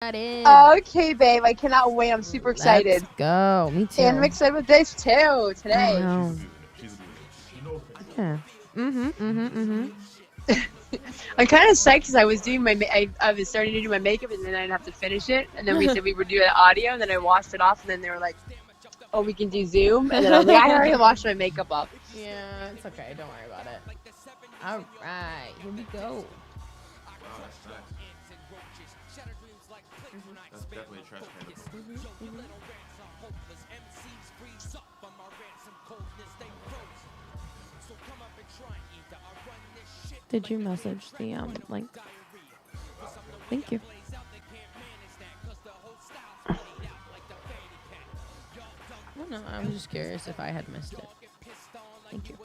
Okay, babe. I cannot wait. I'm super excited. Let's go. Me too. And I'm excited with this too today. Yeah. I'm kind of psyched because I was doing I was starting to do my makeup and then I'd have to finish it. And then we said we would do the audio and then I washed it off and then they were like, oh, we can do Zoom. And then I was like, I already washed my makeup up. Yeah, it's okay. Don't worry about it. All right. Here we go. That's definitely a trash can. Did you message the link? Thank you. I don't know. I was just curious if I had missed it. Thank you.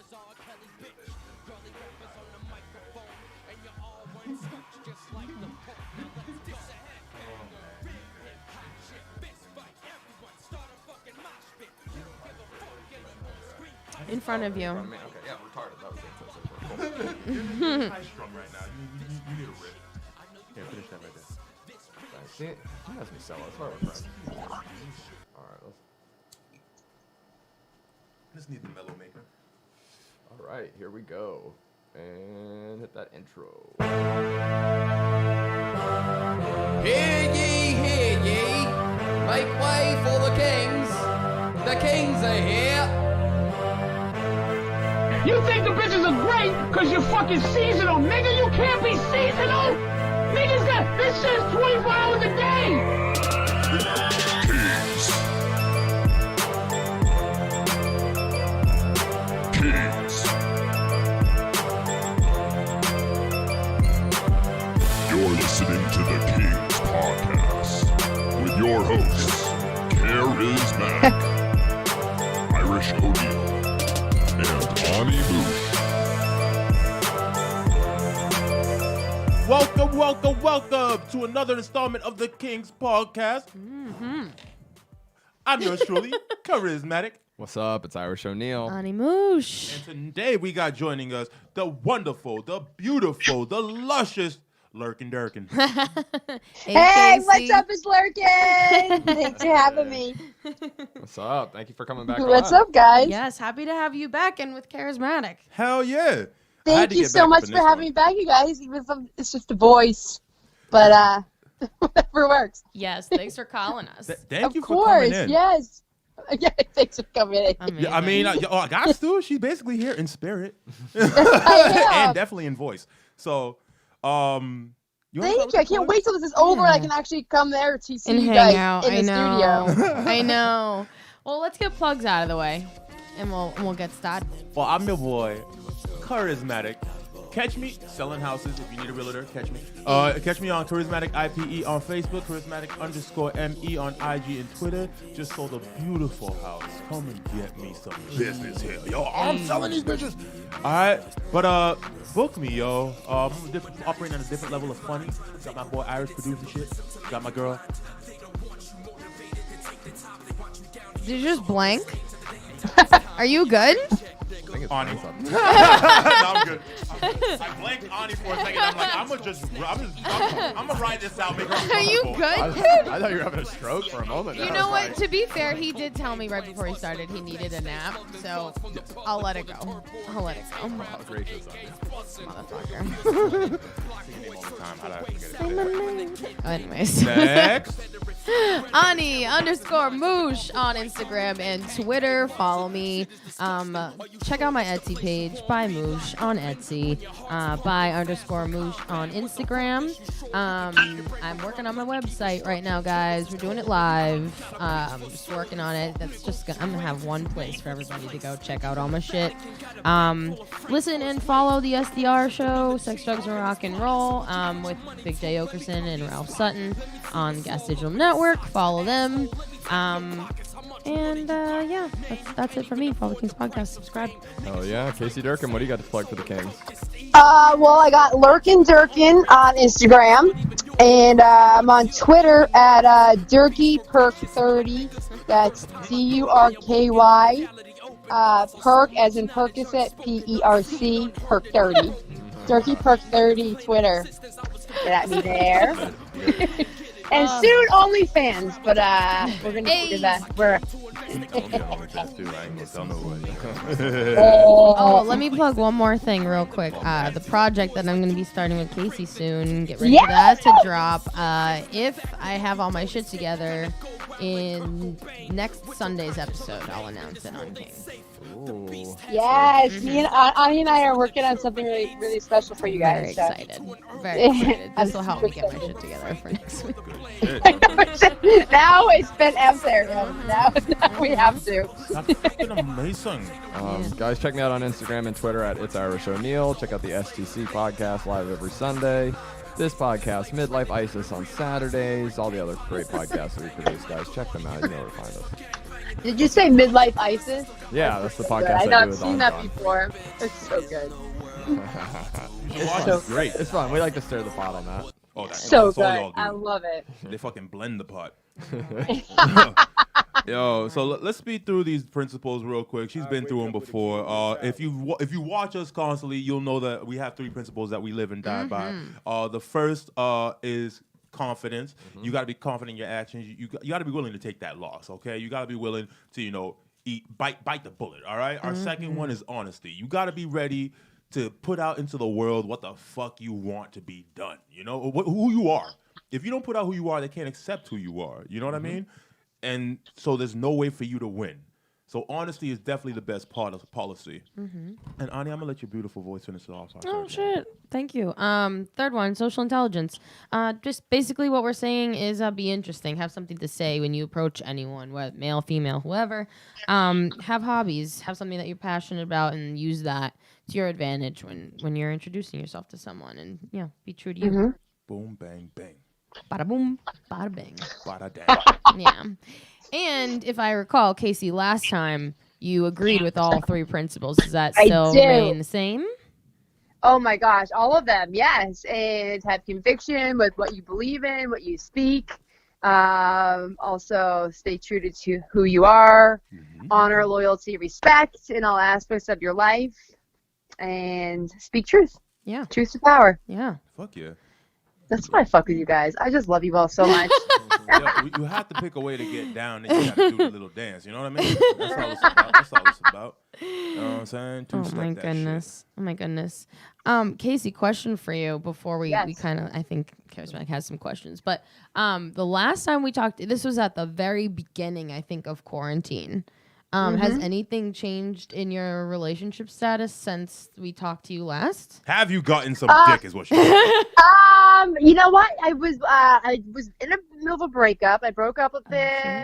In front of you. Okay, yeah, retarded. That was it. High strung right now. You need a rip. Yeah, finish that right there. Right, see it? He has me sell it. It's hard to press. Alright, let's need the mellow maker. Alright, here we go. And hit that intro. Hear ye, make way for the Kingz. The Kingz are here. You think the bitches are great because you're fucking seasonal, nigga? You can't be seasonal! Niggas got, this shit's 24 hours a day! Kingz. You're listening to the Kingz Podcast with your hosts, Karizmatik, Irish O'Neal, and Moush. Welcome to another installment of the Kingz Podcast. I'm yours truly, Karizmatik. What's up? It's Irish O'Neal. Moush. And today we got joining us the wonderful, the beautiful, the luscious Lurkin. Hey, what's up, it's Lurkin? Thanks for having me. What's up? Thank you for coming back. What's on. up, guys? Yes, happy to have you back and with Karizmatik. Hell yeah. Thank you so much for having me back, you guys. Even if it's just a voice. But, whatever works. Yes, thanks for calling us. Thank you of for coming course, in. yes. Yeah, thanks for coming in. Yeah, I mean, I got to. She's basically here in spirit. And definitely in voice. So, Thank you. I can't wait till this is over and I can actually come there to see and you hang guys out. in the studio. I know. Well, let's get plugs out of the way, and we'll get started. well, I'm your boy, Karizmatik. Catch me selling houses. If you need a realtor, catch me. Catch me on Karizmatik IPE on Facebook, Karizmatik_ME on IG and Twitter. Just sold a beautiful house. Come and get me some business here, yo. I'm selling these bitches. All right, but book me, yo. I'm operating on a different level of funny. Got my boy Irish producing shit. Got my girl. Did you just blank? Are you good? Ani. No, I'm good. I blanked Ani for a second. I'm like, I'm gonna ride this out. Make her Are you uncomfortable. good? I thought you were having a stroke for a moment. You know what? To be fair, he did tell me right before he started he needed a nap, so I'll let it go. How gracious of you. Motherfucker. How'd I forget it? Anyways. Next. Ani_Moush on Instagram and Twitter. Follow me. Check out my Etsy page. Buy Moush on Etsy. Buy_Moush on Instagram. I'm working on my website right now, guys. We're doing it live. I'm just working on it. I'm gonna have one place for everybody to go check out all my shit. Listen and follow the SDR show, Sex, Drugs, and Rock and Roll, with Big J Okerson and Ralph Sutton on Gas Digital Network. Follow them. Yeah, that's it for me. Follow the Kingz Podcast. Subscribe. Oh yeah, Casey Durkin. What do you got to plug for the Kingz? Well, I got Lurkin Durkin on Instagram, and I'm on Twitter at DurkyPerk30. That's DURKY. Perk as in Percocet, PERC, Perk30. DurkyPerk30 Twitter. Get at me there. And soon OnlyFans, but we're gonna do that. We're I'm gonna OnlyFans too. I ain't gonna tell nobody. Oh, let me plug one more thing real quick. The project that I'm going to be starting with Casey soon. Get ready for that to drop. If I have all my shit together in next Sunday's episode, I'll announce it on King. Ooh. Yes, me and Ani and I are working on something really, really special for you Very guys. so. excited. Very excited. This will help me get my shit together for next week. Now it's been out there. Now we have to. That's fucking amazing. Guys, check me out on Instagram and Twitter at It's Irish O'Neal. Check out the STC podcast live every Sunday. This podcast, Midlife ISIS on Saturdays. All the other great podcasts that we produce, guys. Check them out. You know where to find us. Did you say Midlife ISIS? Yeah, that's the Good. podcast I do I've with seen that Anton. before. It's so good. It's great. It's fun. We like to stir the pot on that. Oh, that's So all good. y'all do. I love it. They fucking blend the pot. Yo, so let's speed through these principles real quick. She's been through them before. If you watch us constantly, you'll know that we have 3 principles that we live and die by. The first is confidence. You got to be confident in your actions. You got to be willing to take that loss. Okay, you got to be willing to bite the bullet. All right. Our second one is honesty. You got to be ready to put out into the world what the fuck you want to be done. You know who you are. If you don't put out who you are, they can't accept who you are. You know what I mean? And so there's no way for you to win. So honesty is definitely the best part of the policy. And Ani, I'm gonna let your beautiful voice finish it off. Oh shit! Thank you. Third one, social intelligence. Just basically what we're saying is be interesting. Have something to say when you approach anyone, whether male, female, whoever. Have hobbies. Have something that you're passionate about, and use that to your advantage when you're introducing yourself to someone. And be true to you. Boom, bang, bang. Bada boom, bada bang. Bada dang. Yeah. And if I recall, Casey, last time you agreed with all 3 principles. Does that still remain the same? Oh my gosh, all of them, yes. And have conviction with what you believe in, what you speak. Also, stay true to who you are. Honor, loyalty, respect in all aspects of your life. And speak truth. Yeah. Truth to power. Yeah. Fuck yeah. That's why I fuck with you guys. I just love you all so much. Yeah, you have to pick a way to get down, and you got to do the little dance. You know what I mean? That's all it's about. That's all it's about. You know what I'm saying? Oh my goodness. Oh my goodness. Casey, question for you before we kind of, I think Karizmatik has some questions, but the last time we talked, this was at the very beginning, I think, of quarantine. Has anything changed in your relationship status since we talked to you last? Have you gotten some dick? Is what she said. You know what? I was in the middle of a breakup. I broke up with him.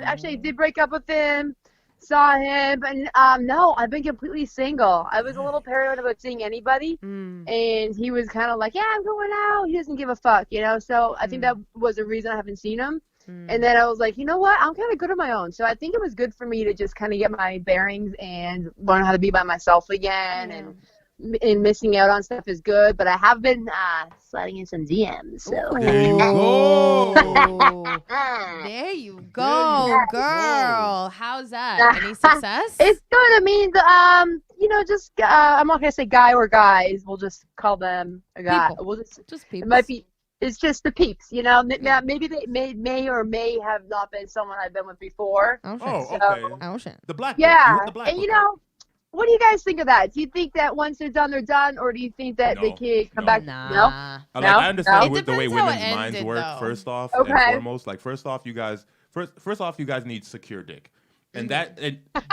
Actually, I did break up with him. Saw him, and no, I've been completely single. I was a little paranoid about seeing anybody, and he was kind of like, "Yeah, I'm going out." He doesn't give a fuck, So I think that was the reason I haven't seen him. And then I was like, you know what? I'm kind of good on my own. So I think it was good for me to just kind of get my bearings and learn how to be by myself again. And missing out on stuff is good. But I have been sliding in some DMs. So. There you go. There you go, girl. How's that? Any success? It's good. I mean, just I'm not gonna say guy or guys. We'll just call them a guy. People. We'll just people. It might be. It's just the peeps, Maybe they may or may have not been someone I've been with before. Oh, Oh, shit. okay. Oh, shit. The black. Yeah, book. The black and book. what do you guys think of that? Do you think that once they're done, or do you think that they No. can come No. back? Nah. I No? understand It with the way depends how it women's minds ended, work. though. First off, Okay. and foremost, first off, you guys need secure dick. And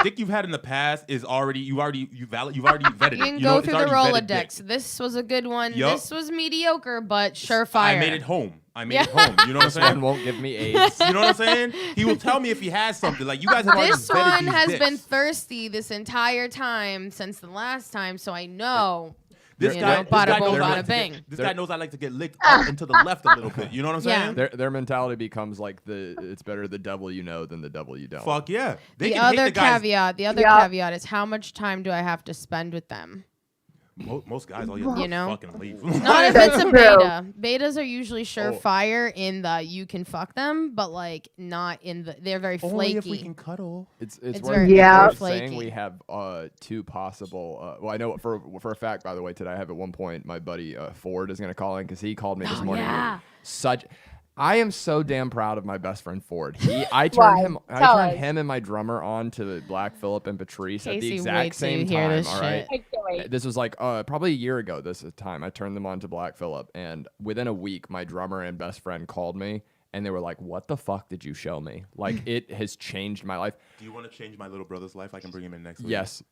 dick you've had in the past is already you've already vetted it. You can You go know, it's through the already vetted Rolodex. dick. This was a good one. Yup. This was mediocre, but surefire. I made it home. You know what I'm This one saying? won't give me AIDS. You know what I'm saying? He will tell me if he has something. Like you guys have already This vetted one these has dicks. been thirsty this entire time since the last time, so I know. This You guy, know, this bada guy boom, knows I bada like to bang. This guy knows I like to get licked up and to the left a little bit. You know what I'm Yeah. saying? Their mentality becomes like it's better the devil you know than the devil you don't. Fuck yeah. They The can hate other the guys. caveat is how much time do I have to spend with them? Most guys, all you have to You know? fucking leave. Not if it's a True. beta. Betas are usually surefire in the you can fuck them, but not in the they're very flaky. Only if we can cuddle. It's It's worth very saying flaky. we have 2 possible. Well, I know for a fact, by the way, today I have at one point my buddy Ford is going to call in because he called me this morning. yeah. Such. I am so damn proud of my best friend Ford. I Why? turned Tell us. him and my drummer on to Black Phillip and Patrice at the Casey, wait exact till you same hear time. this All right. I can't wait. This was like probably a year ago. This time I turned them on to Black Phillip, and within a week, my drummer and best friend called me, and they were like, "What the fuck did you show me? Like, it has changed my life." Do you want to change my little brother's life? I can bring him in next week. Yes.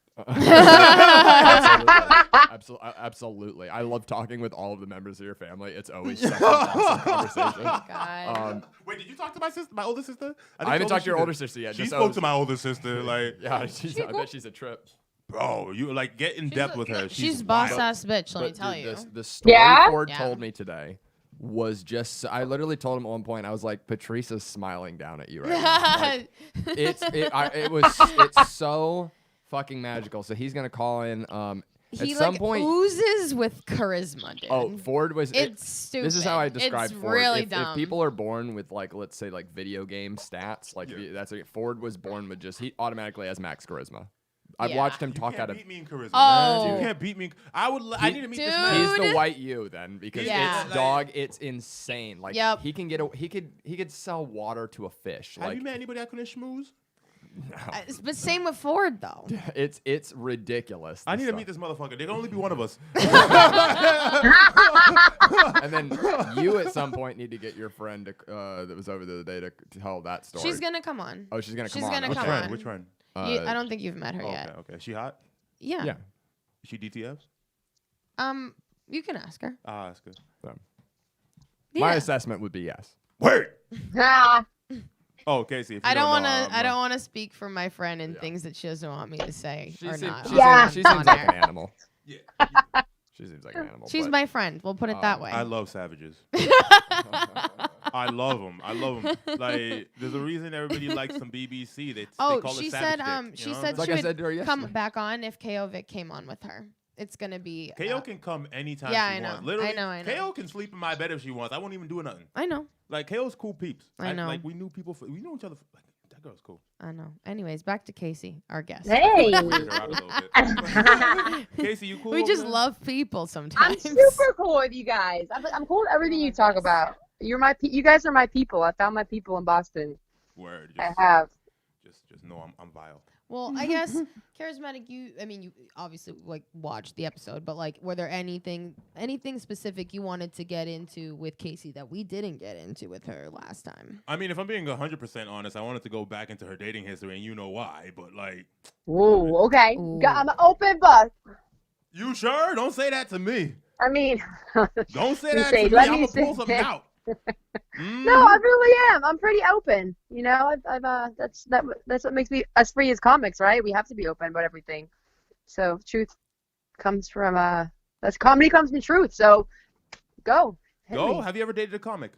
Absolutely. I love talking with all of the members of your family. It's always such an awesome conversation. God. Wait, did you talk to my sister, my older sister? I haven't talked to your older sister yet. She just spoke to my older sister, like, Yeah, I bet she's a trip. bro, you like get in depth with her. She's boss wild. ass bitch. Let me But tell dude, you. the story Yeah? Ford Yeah. told me today was just. I literally told him at one point. I was like, "Patrice is smiling down at you right now." Like, it's so fucking magical. So he's gonna call in. He at some like point. oozes with charisma, dude. Oh, Ford was. It's stupid. This is how I describe it's Ford. really if dumb. people are born with like, let's say, like video game stats, like that's like, Ford was born with he automatically has max charisma. I've Yeah. watched him You talk can't out of. beat me in charisma. Oh. man. You can't beat me. I need to meet this Dude. man. He's the white you then because Yeah. it's dog. It's insane. Like Yep. he can he could sell water to a fish. Have Like you met anybody I couldn't schmooze? But same with Ford though. it's ridiculous. I need to stuff. meet this motherfucker. There can only be one of us. And then you at some point need to get your friend that was over the other day to tell that story. She's gonna come on. Oh, she's gonna come she's on. gonna Which come friend? on. Which friend? I don't think you've met her Oh, yet. okay. She hot? Yeah. Yeah. Is she DTFs? You can ask her. Ah, that's good. So, Yeah. my assessment would be yes. Wait. Ah, Oh, Casey. If you I don't want want to. to. I don't want to speak for my friend and things that she doesn't want me to say She or seems, not. she Yeah. seems, she seems like an animal. Yeah. She seems like an animal. She's but- my friend. We'll put it that way. I love savages. I love them. Like, there's a reason everybody likes some BBC. They Oh, call she it said. savage dick, She you know said what she Like I would said to her come yesterday. back on if KO Vic came on with her. It's gonna be. KO can come anytime Yeah, she I know. wants. Literally, I know. KO can sleep in my bed if she wants. I won't even do nothing. I know. Like, KO's cool peeps. I know. Like, we knew people. We know each other. Like, that girl's cool. I know. Anyways, back to Casey, our guest. hey. Freak her out a little bit. Casey, you cool? We over just there? love people I'm sometimes. super cool with you guys. I'm cool with everything you talk about. You guys are my people. I found my people in Boston. Word. I have. Just know I'm vile. Well, I guess Karizmatik. You obviously like watched the episode, but like, were there anything specific you wanted to get into with Casey that we didn't get into with her last time? I mean, if I'm being 100% honest, I wanted to go back into her dating history, and you know why. But like, Ooh, okay. Ooh. I'm an open book. you sure? Don't say that to me. I mean, Don't say You that say, to me. let I'm me gonna pull say- something out. no, I really am. I'm pretty open. You know, that's what makes me us free as comics, right? We have to be open about everything. So truth comes from that's comedy comes from truth. So go. Hit Go. me. Have you ever dated a comic?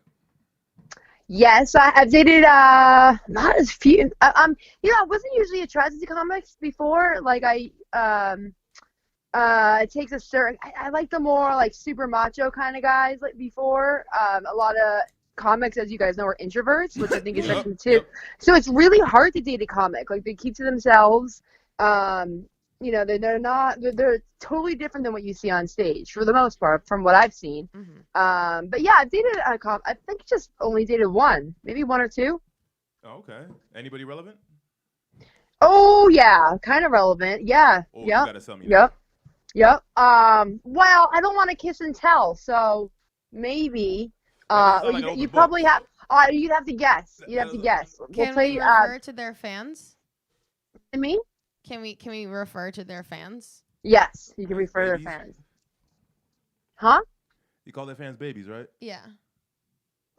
Yes, I've dated not as few. I wasn't usually attracted to comics before. Like it takes a certain. I like the more like super macho kind of guys like before. A lot of comics, as you guys know, are introverts, which I think is something too. Yep. So it's really hard to date a comic. Like they keep to themselves. They're totally different than what you see on stage for the most part, from what I've seen. Mm-hmm. But yeah, I've dated a I think just only dated one, maybe one or two. Oh, okay. Anybody relevant? Oh yeah, kind of relevant. Yeah. Oh, you Yep. gotta tell me. Yep. Yep. Well, I don't want to kiss and tell, so maybe. That sounds like an You open probably book. have. You'd have to guess. You'd have to guess. We'll Can play. we refer to their fans? Me? Can we refer to their fans? Yes, you can refer to their Babies? fans. Huh? You call their fans babies, right? Yeah.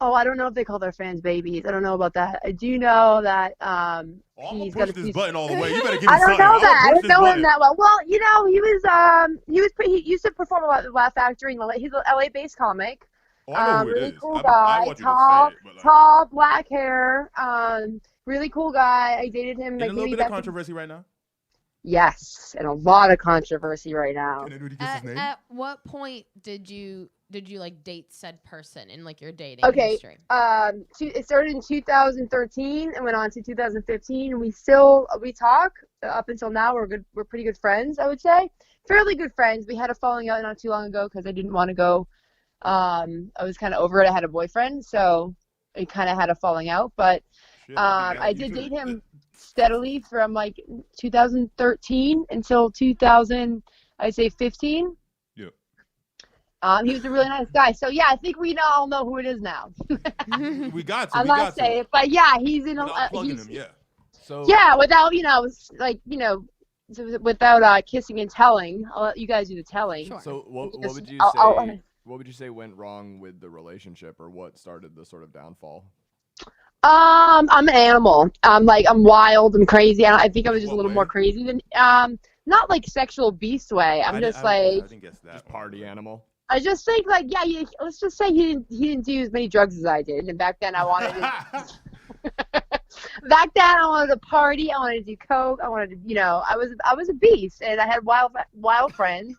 Oh, I don't know if they call their fans babies. I don't know about that. I do know that Oh, I'm gonna he's got push a this few. button all the way. You better give me I don't something. know I'm that. I gonna push don't this know button. him that well. Well, he used to perform a lot at the Laugh Factory. He's an LA-based comic. Oh, I know who it Really is. cool I guy. want you to say it, but like, Tall, black hair. Really cool guy. I dated him in like a little maybe bit of back. controversy right now. Yes, and a lot of controversy right now. Can anybody guess his name? At what point did you like date said person in like your dating Okay. history? It started in 2013 and went on to 2015. And we talk up until now. We're pretty good friends, I would say. Fairly good friends. We had a falling out not too long ago because I didn't want to go. I was kind of over it. I had a boyfriend, so we kind of had a falling out. But Shit, I did date him steadily from like 2013 until 2015. Yeah. He was a really nice guy. So yeah, I think we all know who it is now. We got to. I'm not saying it, but yeah, he's in a. Plugging him, yeah. So Yeah, without without kissing and telling. I'll let you guys do the telling. Sure. So what Just- would you I'll- say? I'll- What would you say went wrong with the relationship, or what started the sort of downfall? I'm an animal. I'm wild. I'm crazy. I think I was just a What little way? more crazy than not like sexual beast way. I just didn't guess that. Just party animal. I just think let's just say he didn't do as many drugs as I did, and back then I wanted to. Back then I wanted to party. I wanted to do coke. I wanted to, I was a beast, and I had wild friends.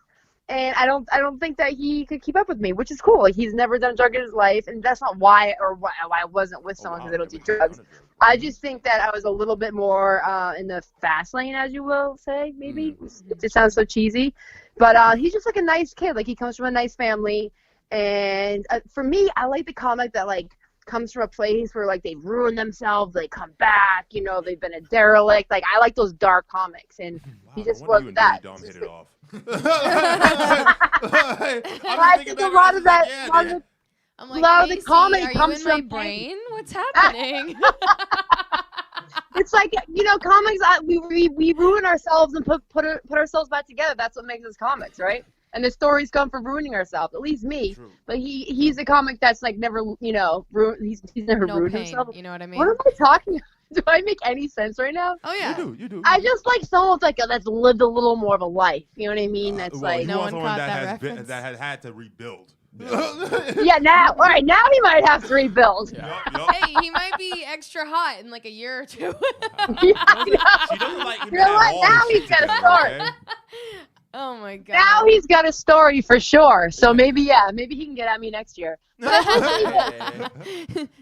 And I don't think that he could keep up with me, which is cool. Like, he's never done drugs in his life, and that's not why I wasn't with someone because they don't do drugs. I just think that I was a little bit more in the fast lane, as you will say, maybe. It just sounds so cheesy. But he's just like a nice kid. Like, he comes from a nice family. And for me, I like the comic that, like, comes from a place where, like, they've ruined themselves. They come back. They've been a derelict. Like, I like those dark comics. And he just was that. Dom hit it off. I think a lot of that. I'm like, a lot of the Casey, comedy are comes you in my from brain? What's happening? It's like, comics, we ruin ourselves and put ourselves back together. That's what makes us comics, right? And the stories come from ruining ourselves. At least me. True. But he's a comic that's like never, he's never No ruined pain, himself. you know what I mean? What am I talking about? Do I make any sense right now? Oh yeah. You do. I just like someone that's lived a little more of a life. You know what I mean? That's like you No want one someone caught that that has reference. that has had to rebuild. yeah. Now, all right. Now he might have to rebuild. Yup. Hey, he might be extra hot in like a year or two. Yeah, I know. She doesn't like him You know to have what? all Now the he's shit got a together, story. okay? Oh my god. Now he's got a story for sure. So maybe he can get at me next year.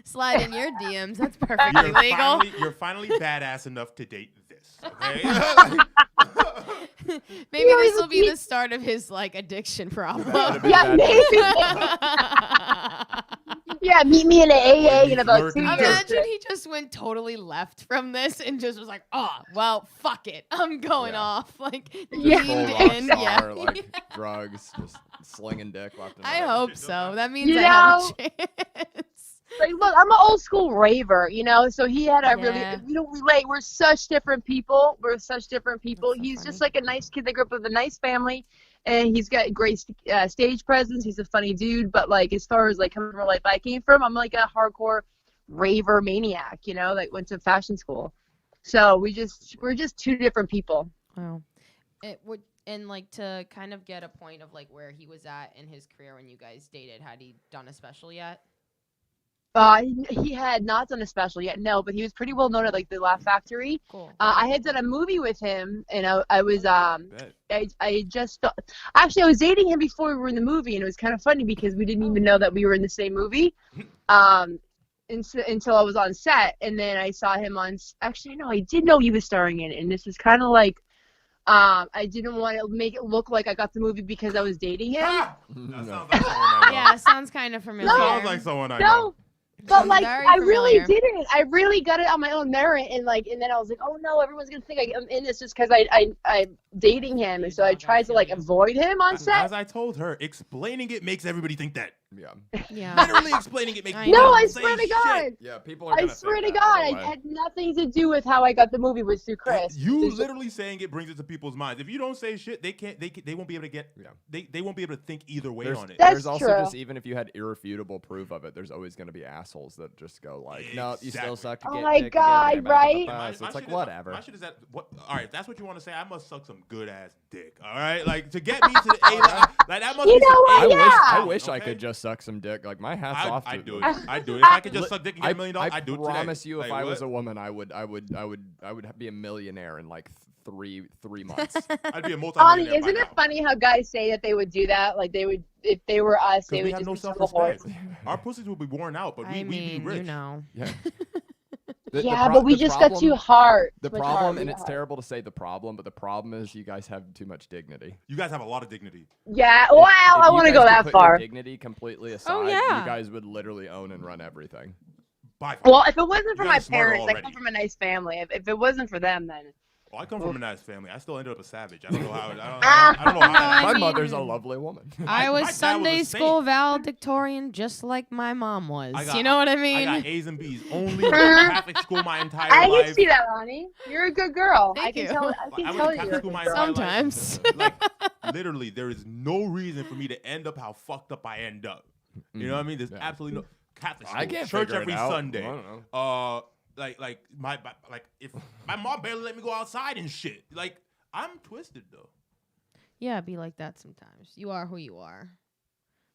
Slide in your DMs. That's perfectly legal. You're finally badass enough to date this. Okay. Maybe this will be the start of his like addiction problem. Yeah, maybe. Yeah, meet me in an AA in about 2 years. Imagine he just went totally left from this and just was like, oh, well, fuck it. I'm going off. Like, Yeah. leaned Full rock in. star, Yeah. like drugs, just slinging dick left and I right. hope so. That means I have a chance. Like, look, I'm an old school raver, so he had a Yeah. we don't relate. We're such different people. He's so just funny. like a nice kid that grew up with a nice family, and he's got great stage presence. He's a funny dude, but like as far as like coming from a life I came from, I'm like a hardcore raver maniac, that went to fashion school. So we're just two different people. Wow. It would, and like to kind of get a point of like where he was at in his career when you guys dated, had he done a special yet? He had not done a special yet, no, but he was pretty well known at like the Laugh Factory. Cool. I had done a movie with him, and I was Bet. I was dating him before we were in the movie, and it was kind of funny because we didn't even know that we were in the same movie, until I was on set, and then I saw him on. Actually, no, I did know he was starring in it, and this was kind of like. I didn't want to make it look like I got the movie because I was dating him. That sounds like someone I know. Yeah, sounds kind of familiar. Sounds like someone I know. No, but like Very I really familiar. didn't. I really got it on my own merit, and then I was like, oh no, everyone's gonna think I'm in this just because I'm dating him, and so I tried to like avoid him on set. As I told her, explaining it makes everybody think that. Yeah. Yeah. Literally explaining it makes I people know. No, I say swear to shit. God. Yeah, people are I gonna swear to think that God, either it way. had nothing to do with how I got the movie with through Chris. You It's just- literally saying it brings it to people's minds. If you don't say shit, they won't be able to get. Yeah. They won't be able to think either way There's, on it. That's there's also true. just, even if you had irrefutable proof of it, there's always going to be assholes that just go like, no, you still Exactly. suck to Oh get my dick God, again, right? So it's like, shit is- whatever. My shit is that. What? All right, if that's what you want to say, I must suck some good ass dick. All right, like to get me to the A line, like that must You be know some what? A Yeah. line, I wish I okay? could just suck some dick. Like, my hat's off to I'd do it. it. I'd do it. If I could just suck dick and get I, $1 million, I I'd do it today. promise you, if Like, I was what? a woman, I would be a millionaire in like three months. I'd be a Honey, multi-millionaire by isn't it now. funny how guys say that they would do that? Like they would, if they were us, they Because we would have just no be total self-respect. whores. Our pussies will be worn out, but I we'd be mean, rich. you know. Yeah. Yeah, but we just got too hard. The Too problem, hard, and too it's hard. terrible to say the problem, but the problem is you guys have too much dignity. You guys have a lot of dignity. Yeah, wow, I want to go that Your far. dignity completely aside, yeah. you guys would literally own and run everything. By far. Well, if it wasn't for You my guys are smarter parents, I already. come from a nice family. If it wasn't for them, then Oh, I come from a nice family. I still ended up a savage. I don't know how. I don't know how. I My mean- mother's a lovely woman. I my was dad was Sunday a school saint. valedictorian just like my mom was. I got- You know what I I mean? got A's and B's. Only Catholic school my entire I life. can see that, Ronnie. You're a good girl. I Thank can you. tell. I I can went tell to you. Catholic school my entire life. Sometimes. Like, literally, there is no reason for me to end up how fucked up I end up. You know what I mean? There's absolutely no Catholic school. I can't church figure it every out. Sunday. I don't know. Like if my mom barely let me go outside and shit. Like I'm twisted though. Yeah, be like that sometimes. You are who you are.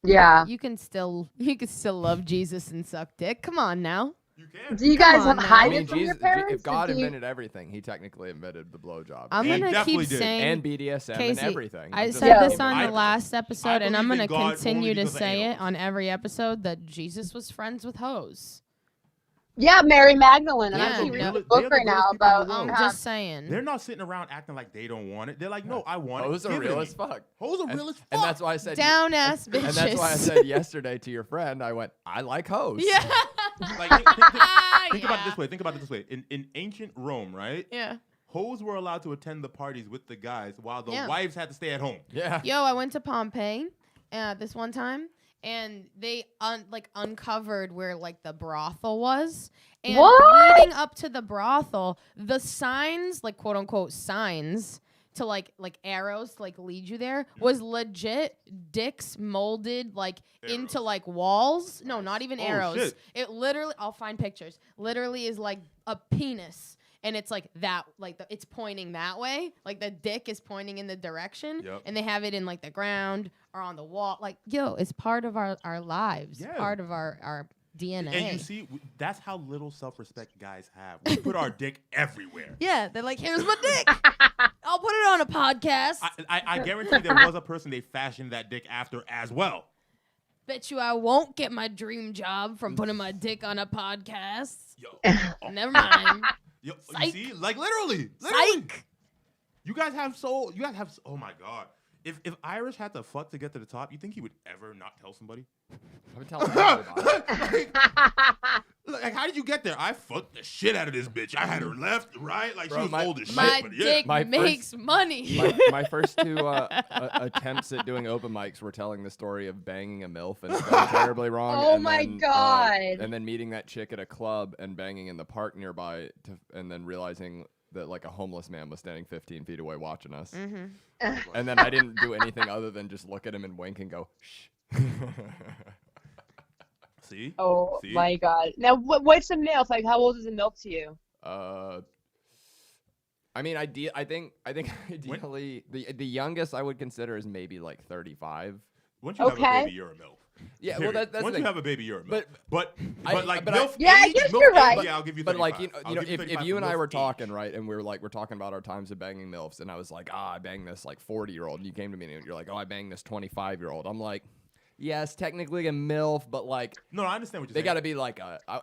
Yeah. You can still love Jesus and suck dick. Come on now. You can. Do you guys on now. hide I mean, it from your Jesus, parents? if God or do you- invented everything, he technically invented the blowjob. I'm He gonna definitely keep did. saying and BDSM Casey, and everything. I I'm just said Yeah. this on I- the last episode, and I'm believe gonna in God continue only to because of say it anal. on every episode that Jesus was friends with hoes. Yeah, Mary Magdalene. I'm Yeah, actually no. reading a They're book the right now greatest people in about the world. I'm just saying. They're not sitting around acting like they don't want it. They're like, no, I want it. Hoes are Give it real to as me. fuck. Hoes are And, real as fuck. and that's why I said Down ass bitches. And that's why I said yesterday to your friend, I went, I like hoes. Yeah. Like, think about it Yeah. this way. Think about it this way. In ancient Rome, right? Yeah. Hoes were allowed to attend the parties with the guys while the Yeah. wives had to stay at home. Yeah. Yo, I went to Pompeii this one time, and they uncovered where like the brothel was. And What? leading up to the brothel, the signs, like quote unquote signs, to like arrows to like lead you there, was legit dicks molded like into Arrows. like walls. No, not even Oh, arrows. shit. It literally, I'll find pictures. Literally is like a penis. And it's like that, like it's pointing that way. Like the dick is pointing in the direction. Yep. And they have it in like the ground or on the wall. Like, yo, it's part of our lives. Yeah. Part of our DNA. And you see, that's how little self-respect guys have. We put our dick everywhere. Yeah, they're like, here's my dick. I'll put it on a podcast. I guarantee there was a person they fashioned that dick after as well. Bet you I won't get my dream job from putting my dick on a podcast. Yo, Never mind. yo, Psych. you see, like literally. Psych. You guys have oh my god. If Irish had to fuck to get to the top, you think he would ever not tell somebody? I'm telling everybody. Like, how did you get there? I fucked the shit out of this bitch. I had her left, right? Like, Bro, she was my- old as My shit. But yeah. dick My makes money. My first two attempts at doing open mics were telling the story of banging a MILF and it going terribly wrong. Oh and my then, God. And then meeting that chick at a club and banging in the park nearby, and then realizing that like a homeless man was standing 15 feet away watching us. Mm-hmm. And then I didn't do anything other than just look at him and wink and go, shh. See? Oh See? my god. Now, what's a MILF? Like, how old is a MILF to you? I mean, I think ideally the youngest I would consider is maybe like 35. Once you have a Okay. baby, you're a MILF. Yeah, Period. well, that's Once the you thing. have a baby, you're a MILF. But- But I- like but I- MILF Yeah, I age, guess MILF you're right. age, yeah, I'll give you 35. But like I'll give if 35 you and I MILF were age. talking, right, and we're talking about our times of banging MILFs, and I was like, I banged this like 40-year-old, and you came to me and you're like, I banged this 25-year-old. I'm like, yes, technically a MILF, but like No, I understand what you're they saying. got to be like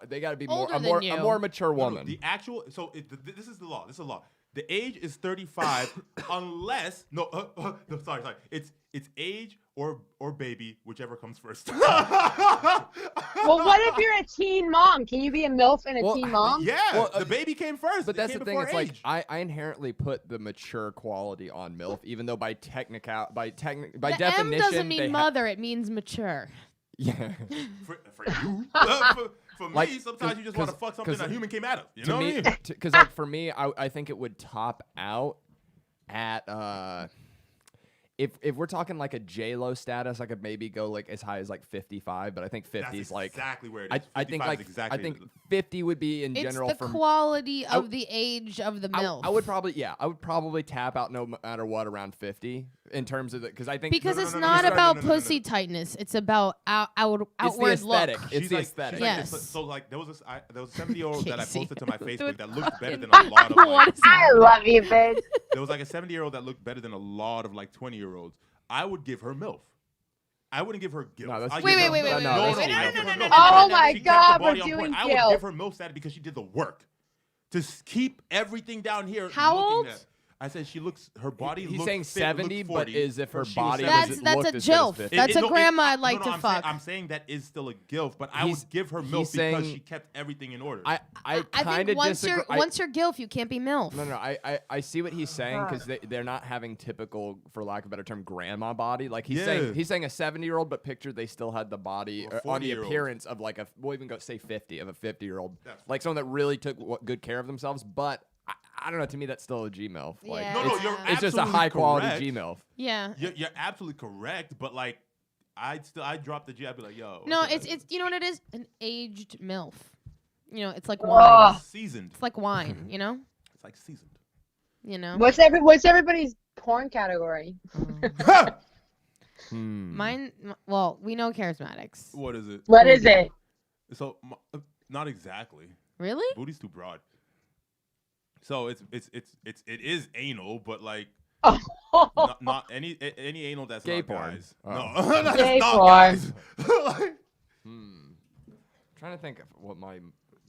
they got to be Older a than you. more mature No, no, woman. the actual this is the law. This is the law. The age is 35 unless no, sorry. It's age or baby, whichever comes first. Well, what if you're a teen mom? Can you be a MILF and a Well, teen mom? Yeah, Well, the baby came first. But It that's came the thing. before It's like age. I inherently put the mature quality on MILF, even though by The definition M doesn't mean they mother; it means mature. yeah. for you, for Like, me, sometimes you just want to fuck something 'cause a human came out of. You To know what I me, mean? because like for me, I think it would top out at if we're talking like a J-Lo status, I could maybe go like as high as like 55, but I think 50 is That's like exactly where it is. I think 55 like is exactly I think 50 would be in It's general the for quality of the age of the MILF. I would probably tap out no matter what around 50 in terms of the because I think because no, it's no, no, not no, no, about no, no, no, pussy no. tightness. It's about it's the outward aesthetic. look. It's the aesthetic. Yes. So like there was a 70-year-old that I Casey. posted to my Dude, Facebook that looked better than fucking- a lot of What like, is I love you, bitch. there was like a 70-year-old that looked better than a lot of like 20-year-olds. I would give her MILF. I wouldn't give her guilt. No, that's- I'd Wait, give her wait, wait, MILF. wait, No, wait, that's wait, not no, right. no, no, no, no, Oh no, my She kept the God, body we're on point. doing I would guilt. give her MILF status because she did the work to keep everything down here. How looking old? at- I said her body He's looks saying fit, 70, looks but 40, as if her but she was body 70. was That's looked a as good as jilf. 50. That's a grandma I'd like to I'm fuck. I'm saying that is still a gilf, but I He's- would give her he's milk because saying- she kept everything in order. I I kind think of once disagree. you're gilf, you can't be milf. No, I see what he's saying because they're not having typical, for lack of a better term, grandma body. Like he's saying a 70-year-old, but picture they still had the body Or a on the 40-year-old. appearance of like we'll even go say 50 of a 50-year-old, like someone that really took good care of themselves. But I don't know. To me, that's still a G-MILF. Like, Yeah. no, you're it's just a absolutely high quality correct. G-MILF. Yeah. You're absolutely correct, but like, I'd drop the G. I'd be like, yo. No, what's it's you know what it is? An aged milf. You know, it's like Ugh. wine. seasoned. It's like wine. You know. It's like seasoned. You know. What's everybody's porn category? Mine. Well, we know charismatics. What is it? What is it? So not exactly. Really? Booty's too broad. So it is anal, but like not any anal that's Gay not porn. guys. Oh. No, that's Gay not porn. guys. Like, Trying to think of what my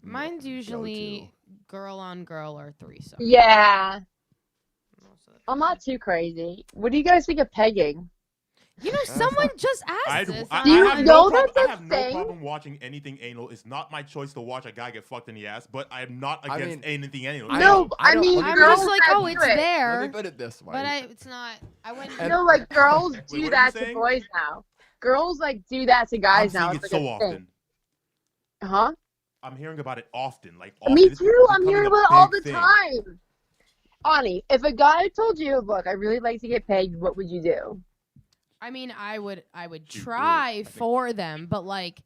Mine's usually girl on girl or threesome. Yeah. I'm not too crazy. What do you guys think of pegging? You know, someone just asked this. Do you have know no that's I a have no thing? problem watching anything anal. It's not my choice to watch a guy get fucked in the ass, but I am not against anything anal. No, I mean, I'm girls just like, that oh, do it's it. there. Let me put it this way. But it's not. I wouldn't. You know, like girls Wait, do what are that you to saying? boys now. Girls like do that to I'm guys seeing now. it It's so like a often. thing. Huh? I'm hearing about it often. Like Me often. It's too. I'm becoming hearing a about it all big the thing. time. Ani, if a guy told you, look, I really like to get pegged, what would you do? I mean, I would She's try weird, I think. for them, but like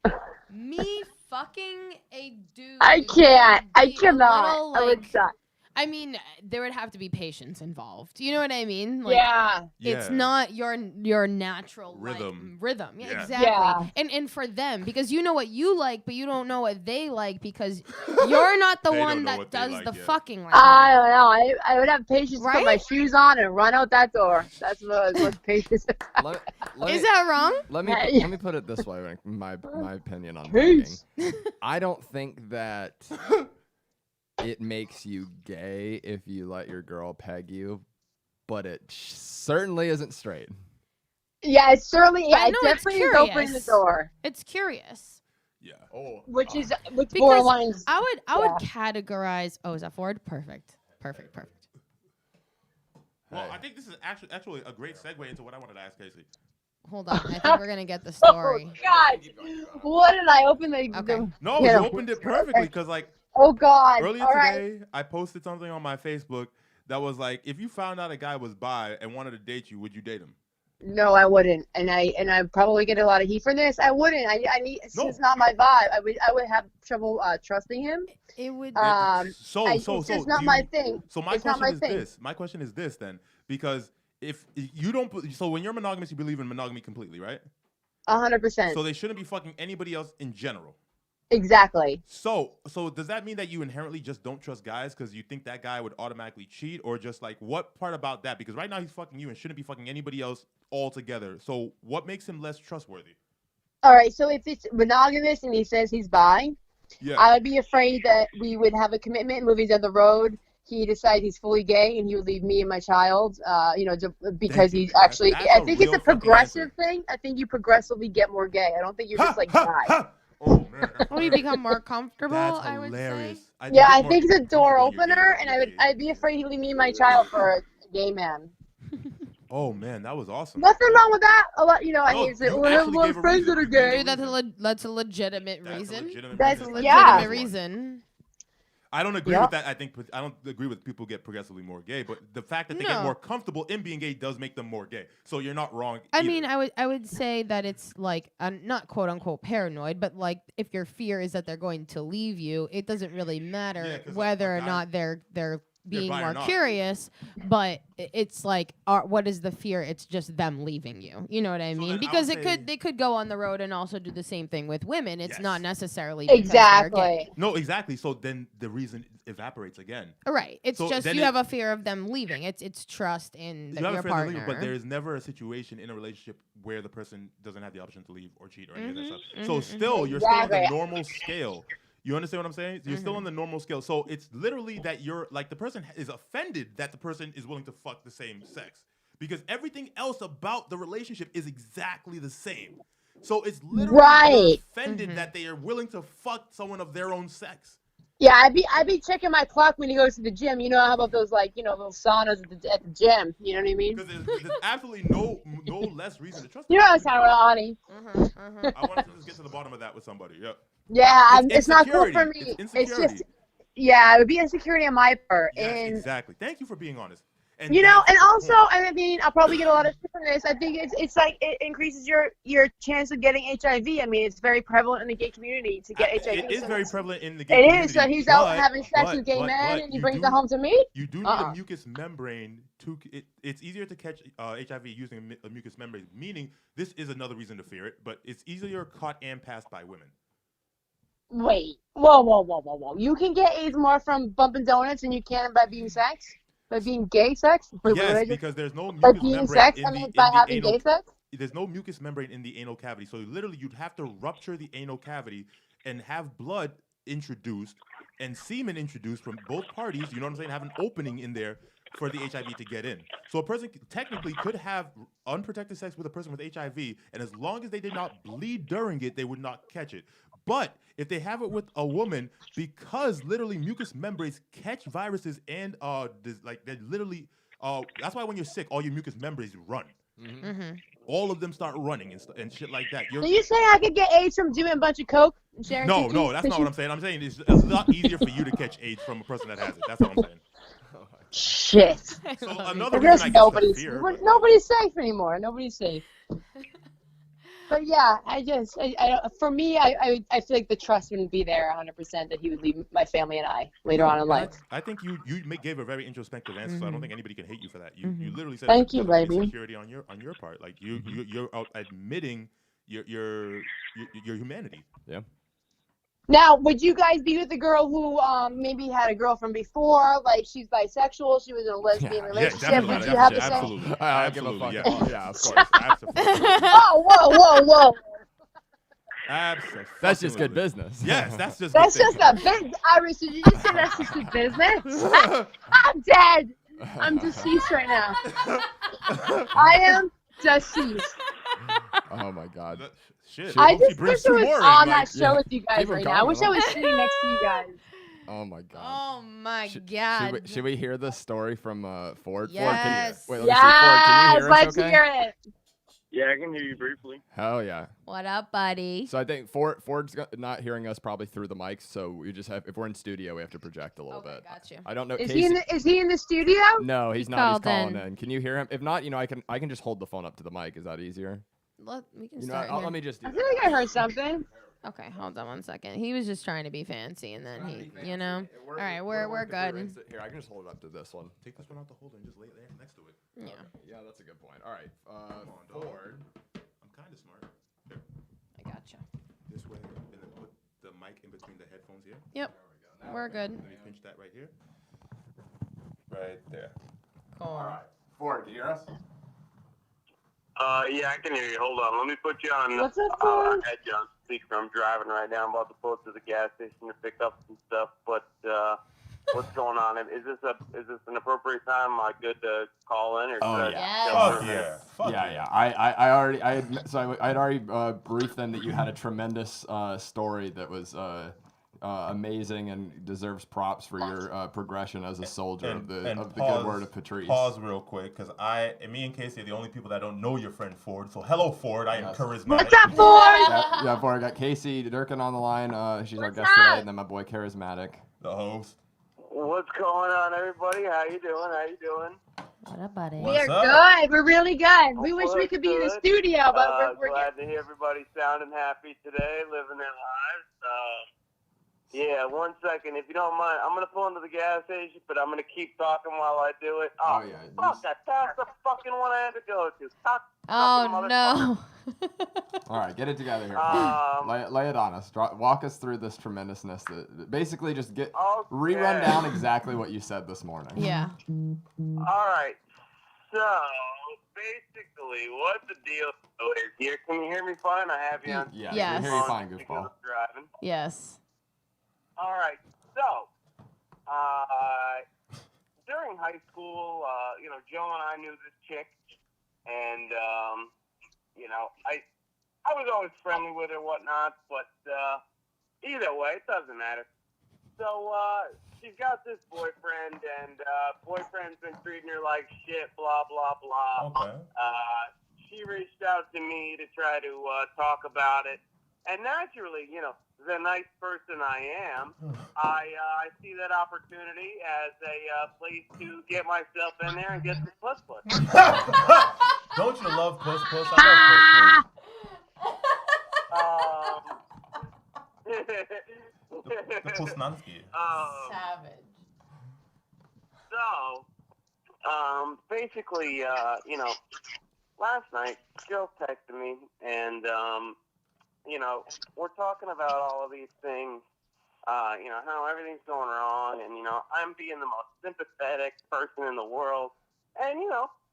me fucking a dude. I can't. would I be a cannot. little, I would like- die. I mean, there would have to be patience involved. You know what I mean? Like, Yeah. It's Yeah. not your natural Rhythm. Rhythm. Yeah, Yeah. exactly. Yeah. And for them, because you know what you like, but you don't know what they like because you're not the They don't one know that what they does like the yet. fucking like I that. don't know. I would have patience to put my Right? shoes on and run out that door. That's what patience is. Let Is me- that wrong? Let me Yeah. let me put it this way. Like, my opinion on Peace. pegging. I don't think that it makes you gay if you let your girl peg you, but it certainly isn't straight. Yeah, it's certainly. Yeah, I it know it's definitely is opening the curious. door, It's curious. Yeah. Oh. which Because borderlines. I would categorize. Oh, is that forward? Perfect. Well, I think this is actually a great segue into what I wanted to ask Casey. Hold on. I think we're gonna get the story. Oh God! What did I open the? Okay. No, Yeah. you opened it perfectly because like Oh God! earlier All right. today, I posted something on my Facebook that was like, if you found out a guy was bi and wanted to date you, would you date him? No, I wouldn't, and I probably get a lot of heat for this. I wouldn't. I need. It's No. just not my vibe. I would have trouble trusting him. It would. It's just not my thing. So my It's not question my is thing. this. My question is this then, because if you don't, so when you're monogamous, you believe in monogamy completely, right? 100%. So they shouldn't be fucking anybody else in general. Exactly. So does that mean that you inherently just don't trust guys because you think that guy would automatically cheat, or just like what part about that? Because right now he's fucking you and shouldn't be fucking anybody else altogether. So what makes him less trustworthy? All right. So if it's monogamous and he says he's bi, Yeah. I would be afraid that we would have a commitment moving down the road. He decides he's fully gay and he would leave me and my child, because Thank you. he's actually. That's I a think it's real a fucking progressive answer. thing. I think you progressively get more gay. I don't think you're just like bi. Oh man. When you become more comfortable, That's I would hilarious. say. Yeah, I more think it's a door comfortable when you're opener, gay and than you're I'd be afraid he'd leave me and my child for a gay man. Oh man, that was awesome. Nothing wrong with that. A lot, I No, hate it. you Well, I have a actually lot gave of a friends reason. that are You gave a gay. Dude, that's a legitimate That's a reason. legitimate That's reason. a Legitimate Yeah. reason. I don't agree Yep. with that. I don't agree with people get progressively more gay, but the fact that they get No. more comfortable in being gay does make them more gay. So you're not wrong. I either. mean, I would say that it's like not quote unquote paranoid, but like if your fear is that they're going to leave you, it doesn't really matter Yeah, 'cause whether a or guy- not they're being bi or more not. curious. But it's like, what is the fear? It's just them leaving you. You know what I So mean? then I Because would say- they could go on the road and also do the same thing with women. It's Yes. not necessarily because they're gay. Exactly. No, exactly. So then the reason evaporates again. Right. It's So just then you it- have a fear of them leaving. It's trust in You have your a friend to partner. leave, but there is never a situation in a relationship where the person doesn't have the option to leave or cheat or any of that Mhm, stuff. mhm, So mhm. still, you're still on the Exactly. normal scale. You understand what I'm saying? You're still on the normal scale. So it's literally that you're like the person is offended that the person is willing to fuck the same sex because everything else about the relationship is exactly the same. So it's literally you're offended that they are willing to fuck someone of their own sex. Yeah, I'd be checking my clock when he goes to the gym. You know how about those little saunas at the gym? You know what I mean? Because there's absolutely no less reason to trust. You know what I'm talking about, Ani. I wanted to just get to the bottom of that with somebody. Yep. Yeah, it's not cool for me. It's just it would be insecurity on my part. Yes, and exactly. Thank you for being honest. And and also, I mean, I'll probably get a lot of shit from this. I think it's like it increases your chance of getting HIV. I mean, it's very prevalent in the gay community to get HIV. It is very prevalent in the gay community. It is. So he's out having sex with gay men, and he brings it home to me. You do need a mucous membrane to. It's easier to catch HIV using a mucous membrane. Meaning, this is another reason to fear it, but it's easier caught and passed by women. Wait, whoa! You can get AIDS more from bumping donuts than you can by being sex. By being gay sex? Yes, because there's no mucous membrane having gay sex? There's no mucous membrane in the anal cavity. So literally you'd have to rupture the anal cavity and have blood introduced and semen introduced from both parties, you know what I'm saying, have an opening in there for the HIV to get in. So a person technically could have unprotected sex with a person with HIV, and as long as they did not bleed during it, they would not catch it. But if they have it with a woman, because literally mucous membranes catch viruses and they literally that's why when you're sick, all your mucous membranes run. All of them start running and shit like that. Are you saying I could get AIDS from doing a bunch of coke and sharing? No, that's not what I'm saying. I'm saying it's a lot easier for you to catch AIDS from a person that has it. That's what I'm saying. Shit. So another reason I guess nobody's safe anymore. Nobody's safe. But yeah, for me, I feel like the trust wouldn't be there 100% that he would leave my family and I later on in life. I think you gave a very introspective answer, so I don't think anybody can hate you for that. You literally said thank you, baby. Insecurity on your part, like you're out admitting your humanity. Yeah. Now, would you guys be with a girl who maybe had a girlfriend before, like she's bisexual, she was in a lesbian relationship? Would you have the same? Absolutely. I give a fuck. Yeah, of course. Absolutely. Whoa. Absolutely. That's just good business. Yes, that's just. That's just a big Irish. Did you just say that's just good business? I'm dead. I'm deceased right now. I am deceased. Oh my God. Shit. I just wish I was on that show with you guys right now. I wish I was sitting next to you guys. Oh my God. Oh my God. Should we hear the story from Ford? Yes. Ford, can you, wait, let me see. Ford, can you hear us let's okay? hear it. Yeah, I can hear you briefly. Hell yeah. What up, buddy? So I think Ford's not hearing us probably through the mics, so we just have, if we're in studio, we have to project a little bit. Got you. I don't know. Is Casey, he in the studio? No, he's not. He's called calling in. Can you hear him? If not, I can just hold the phone up to the mic. Is that easier? We can start here. Let me just do I that. feel like I heard something. Okay, hold on one second. He was just trying to be fancy, and then All right, we're good. Here, I can just hold it up to this one. Take this one out the holder and just lay it there next to it. Yeah. Yeah, that's a good point. All right, Ford. I'm kind of smart. Here. I gotcha. This way, and then put the mic in between the headphones here. Yep. We're good. Let me pinch that right here. Right there. Cool. All right, Ford, do you hear us? Yeah, I can hear you. Hold on. Let me put you on. What's up, Ford? I had you on speaker. I'm driving right now. I'm about to pull up to the gas station to pick up some stuff. But what's going on? Is this an appropriate time? Am I good to call in? Or Oh, yeah. Fuck Yeah. I had already briefed them that you had a tremendous story that was amazing and deserves props for your progression as a soldier of the good word of Patrice. Pause real quick, because me and Casey are the only people that don't know your friend Ford. So hello, Ford. I am Karizmatik. What's up, Ford? Yeah, Ford. I got Casey Durkin on the line. She's our guest up? today, and then my boy Karizmatik. The host. What's going on, everybody? How you doing? What up, buddy? We are good. We're really good. We wish we could be in the Good. studio, but we're glad to hear everybody sounding happy today, living their lives. Yeah, 1 second, if you don't mind. I'm gonna pull into the gas station, but I'm gonna keep talking while I do it. Oh, yeah. Fuck! That's the fucking one I had to go to. Oh no. All right, get it together here. Lay it on us. Walk us through this tremendousness. Basically, just rerun down exactly what you said this morning. Yeah. All right. So basically, what the deal is here? Can you hear me fine? I have you on. Yeah. Yes. We hear you fine, goofball. Driving. Yes. All right. So, during high school, Joe and I knew this chick, and I was always friendly with her, whatnot. But either way, it doesn't matter. So she's got this boyfriend, and boyfriend's been treating her like shit. Blah blah blah. Okay. She reached out to me to try to talk about it. And naturally, the nice person I am, I see that opportunity as a place to get myself in there and get some puss. Don't you love puss? I love the Pusnansky. Savage. So, basically, last night, Jill texted me, and, we're talking about all of these things, how everything's going wrong, and, I'm being the most sympathetic person in the world. And,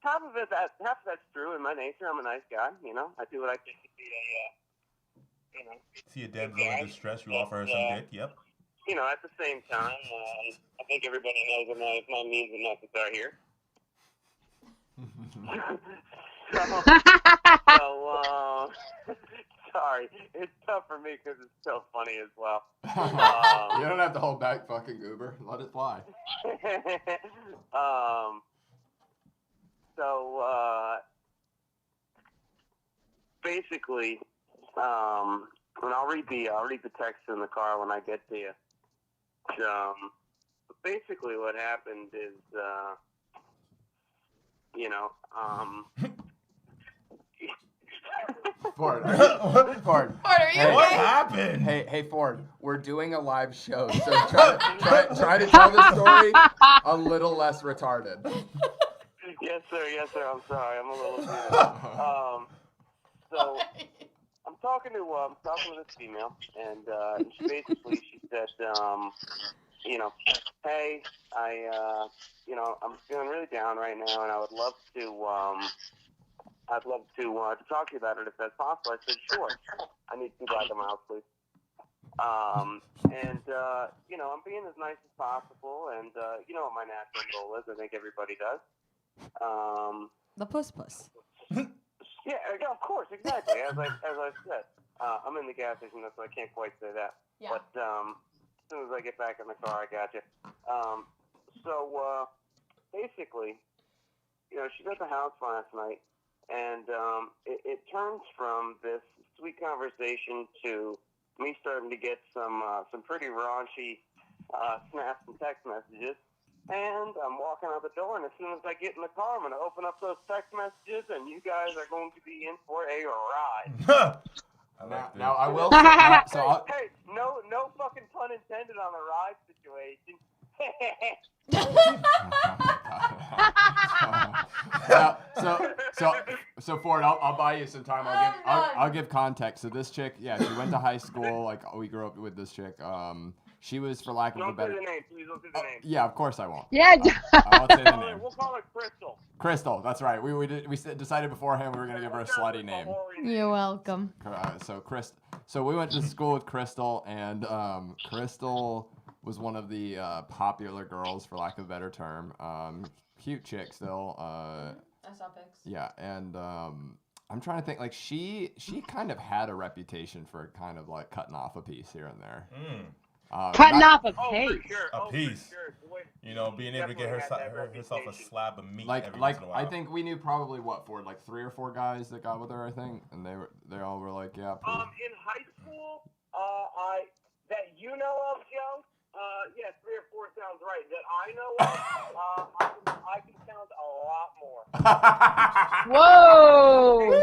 half of that's true in my nature. I'm a nice guy, I do what I think to be See a damsel in distress, you offer her some dick, yep. At the same time, I think everybody knows that my means are necessary here. so, sorry, it's tough for me because it's so funny as well. You don't have to hold back, fucking goober. Let it fly. Basically, and I'll read the text in the car when I get to you. Basically, what happened is, Ford. Ford, are you What okay? happened? Hey, Ford. We're doing a live show, so try to tell the story a little less retarded. Yes, sir. I'm sorry. I'm a little. So I'm talking to this female, and she said, hey, I'm feeling really down right now, and I would love to talk to you about it if that's possible. I said, sure. I need 2 black miles, please. I'm being as nice as possible, and you know what my natural goal is. I think everybody does. The puss. Yeah, of course, exactly. As I said, I'm in the gas station, so I can't quite say that. Yeah. But as soon as I get back in the car, I got you. Basically, she was at the house last night, and it turns from this sweet conversation to me starting to get some pretty raunchy snaps and text messages. And I'm walking out the door, and as soon as I get in the car, I'm going to open up those text messages, and you guys are going to be in for a ride. Now I will say, hey, no fucking pun intended on the ride situation. So Ford, I'll buy you some time. I'll give context. So this chick, she went to high school. Like we grew up with this chick. She was, for lack of a better. Don't say the name, please. Don't say the name. Yeah, of course I won't. Yeah. I won't say the name. We'll call her Crystal. Crystal, that's right. We decided beforehand we were gonna give her a slutty name. You're welcome. So we went to school with Crystal, and Crystal was one of the popular girls, for lack of a better term. Cute chick still. I saw pics. Yeah, and I'm trying to think. Like she kind of had a reputation for kind of like cutting off a piece here and there. Cutting off a piece. A piece. Being able to get herself a slab of meat every once in a while. I think we knew probably what, Ford, like 3 or 4 guys that got with her, I think, and they all were like, yeah. In high school, that you know of, Joe. 3 or 4 sounds right. That I know of, I can count a lot more. Whoa!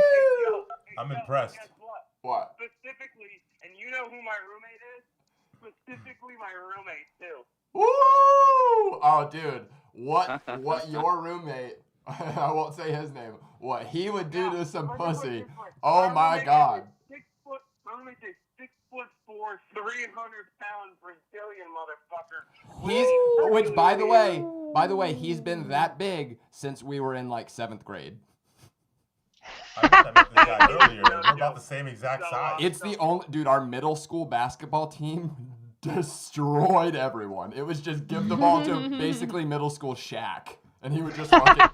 I'm impressed. Guess what? What? Specifically, and you know who my roommate is? Specifically, my roommate too. Woo! Oh, dude, what your roommate? I won't say his name. What he would do to some pussy? Oh my God! My roommate is 6'4", 300-pound Brazilian motherfucker. Which, by the way, he's been that big since we were in like 7th grade. I met this guy earlier. We're about the same exact size. It's the only, dude, our middle school basketball team destroyed everyone. It was just give the ball to basically middle school Shaq, and he would just fucking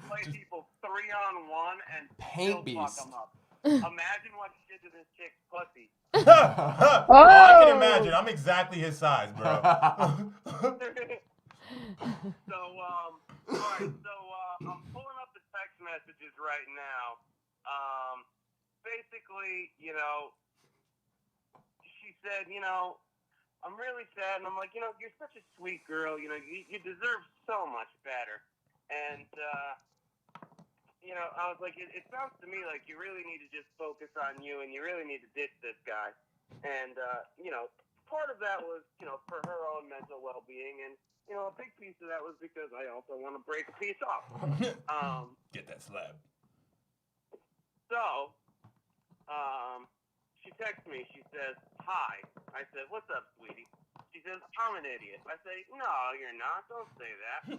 play people 3-on-1 and paint still fuck beast. them up. Imagine what he did to this chick's pussy. Oh, I can imagine. I'm exactly his size, bro. So, alright, I'm pulling up the text messages right now. Basically, she said, I'm really sad, and I'm like, you're such a sweet girl, you deserve so much better. And, I was like, it sounds to me like you really need to just focus on you, and you really need to ditch this guy. And, part of that was, for her own mental well-being, and, a big piece of that was because I also want to break a piece off. Get that slab. So, she texts me. She says, "Hi." I said, "What's up, sweetie?" She says, "I'm an idiot." I say, "No, you're not. Don't say that."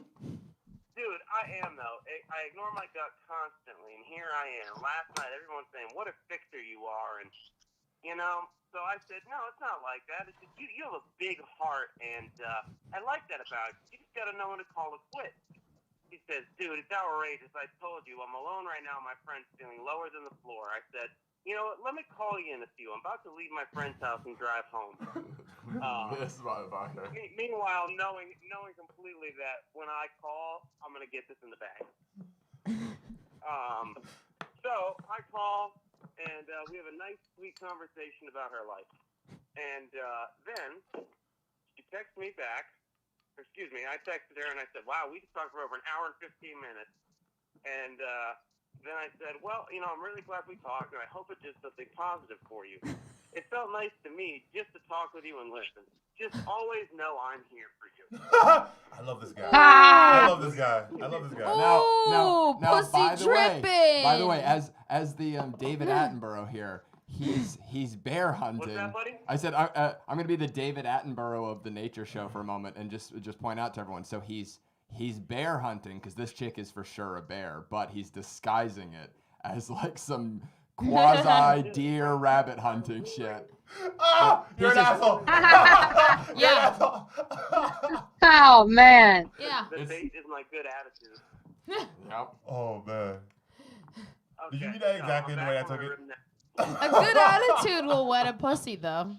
Dude, I am, though. I ignore my gut constantly, and here I am. Last night, everyone's saying, "What a fixer you are," and, so I said, "No, it's not like that. It's just you have a big heart, and I like that about you. You just got to know when to call it quits." He says, "Dude, it's outrageous. I told you, I'm alone right now. My friend's feeling lower than the floor." I said, "You know what? Let me call you in a few. I'm about to leave my friend's house and drive home." This motherfucker. Meanwhile, knowing completely that when I call, I'm gonna get this in the bag. So I call, and we have a nice, sweet conversation about her life. And then she texts me back. Excuse me, I texted her and I said, "Wow, we just talked for over an hour and 15 minutes. And then I said, "Well, I'm really glad we talked, and I hope it did something positive for you. It felt nice to me just to talk with you and listen. Just always know I'm here for you." I love this guy. I love this guy. Oh, Now, pussy dripping. by the way, as the David Attenborough here, he's bear hunting. What's that, buddy? I said I'm gonna be the David Attenborough of the nature show for a moment and just point out to everyone. So he's bear hunting because this chick is for sure a bear, but he's disguising it as like some quasi deer rabbit hunting shit. You're an asshole. Yeah. Oh man. Yeah. The bait is my good attitude. Yep. Oh man. Okay, Did you read that so exactly I'm the way I back on took my it? room now. A good attitude will wet a pussy, though.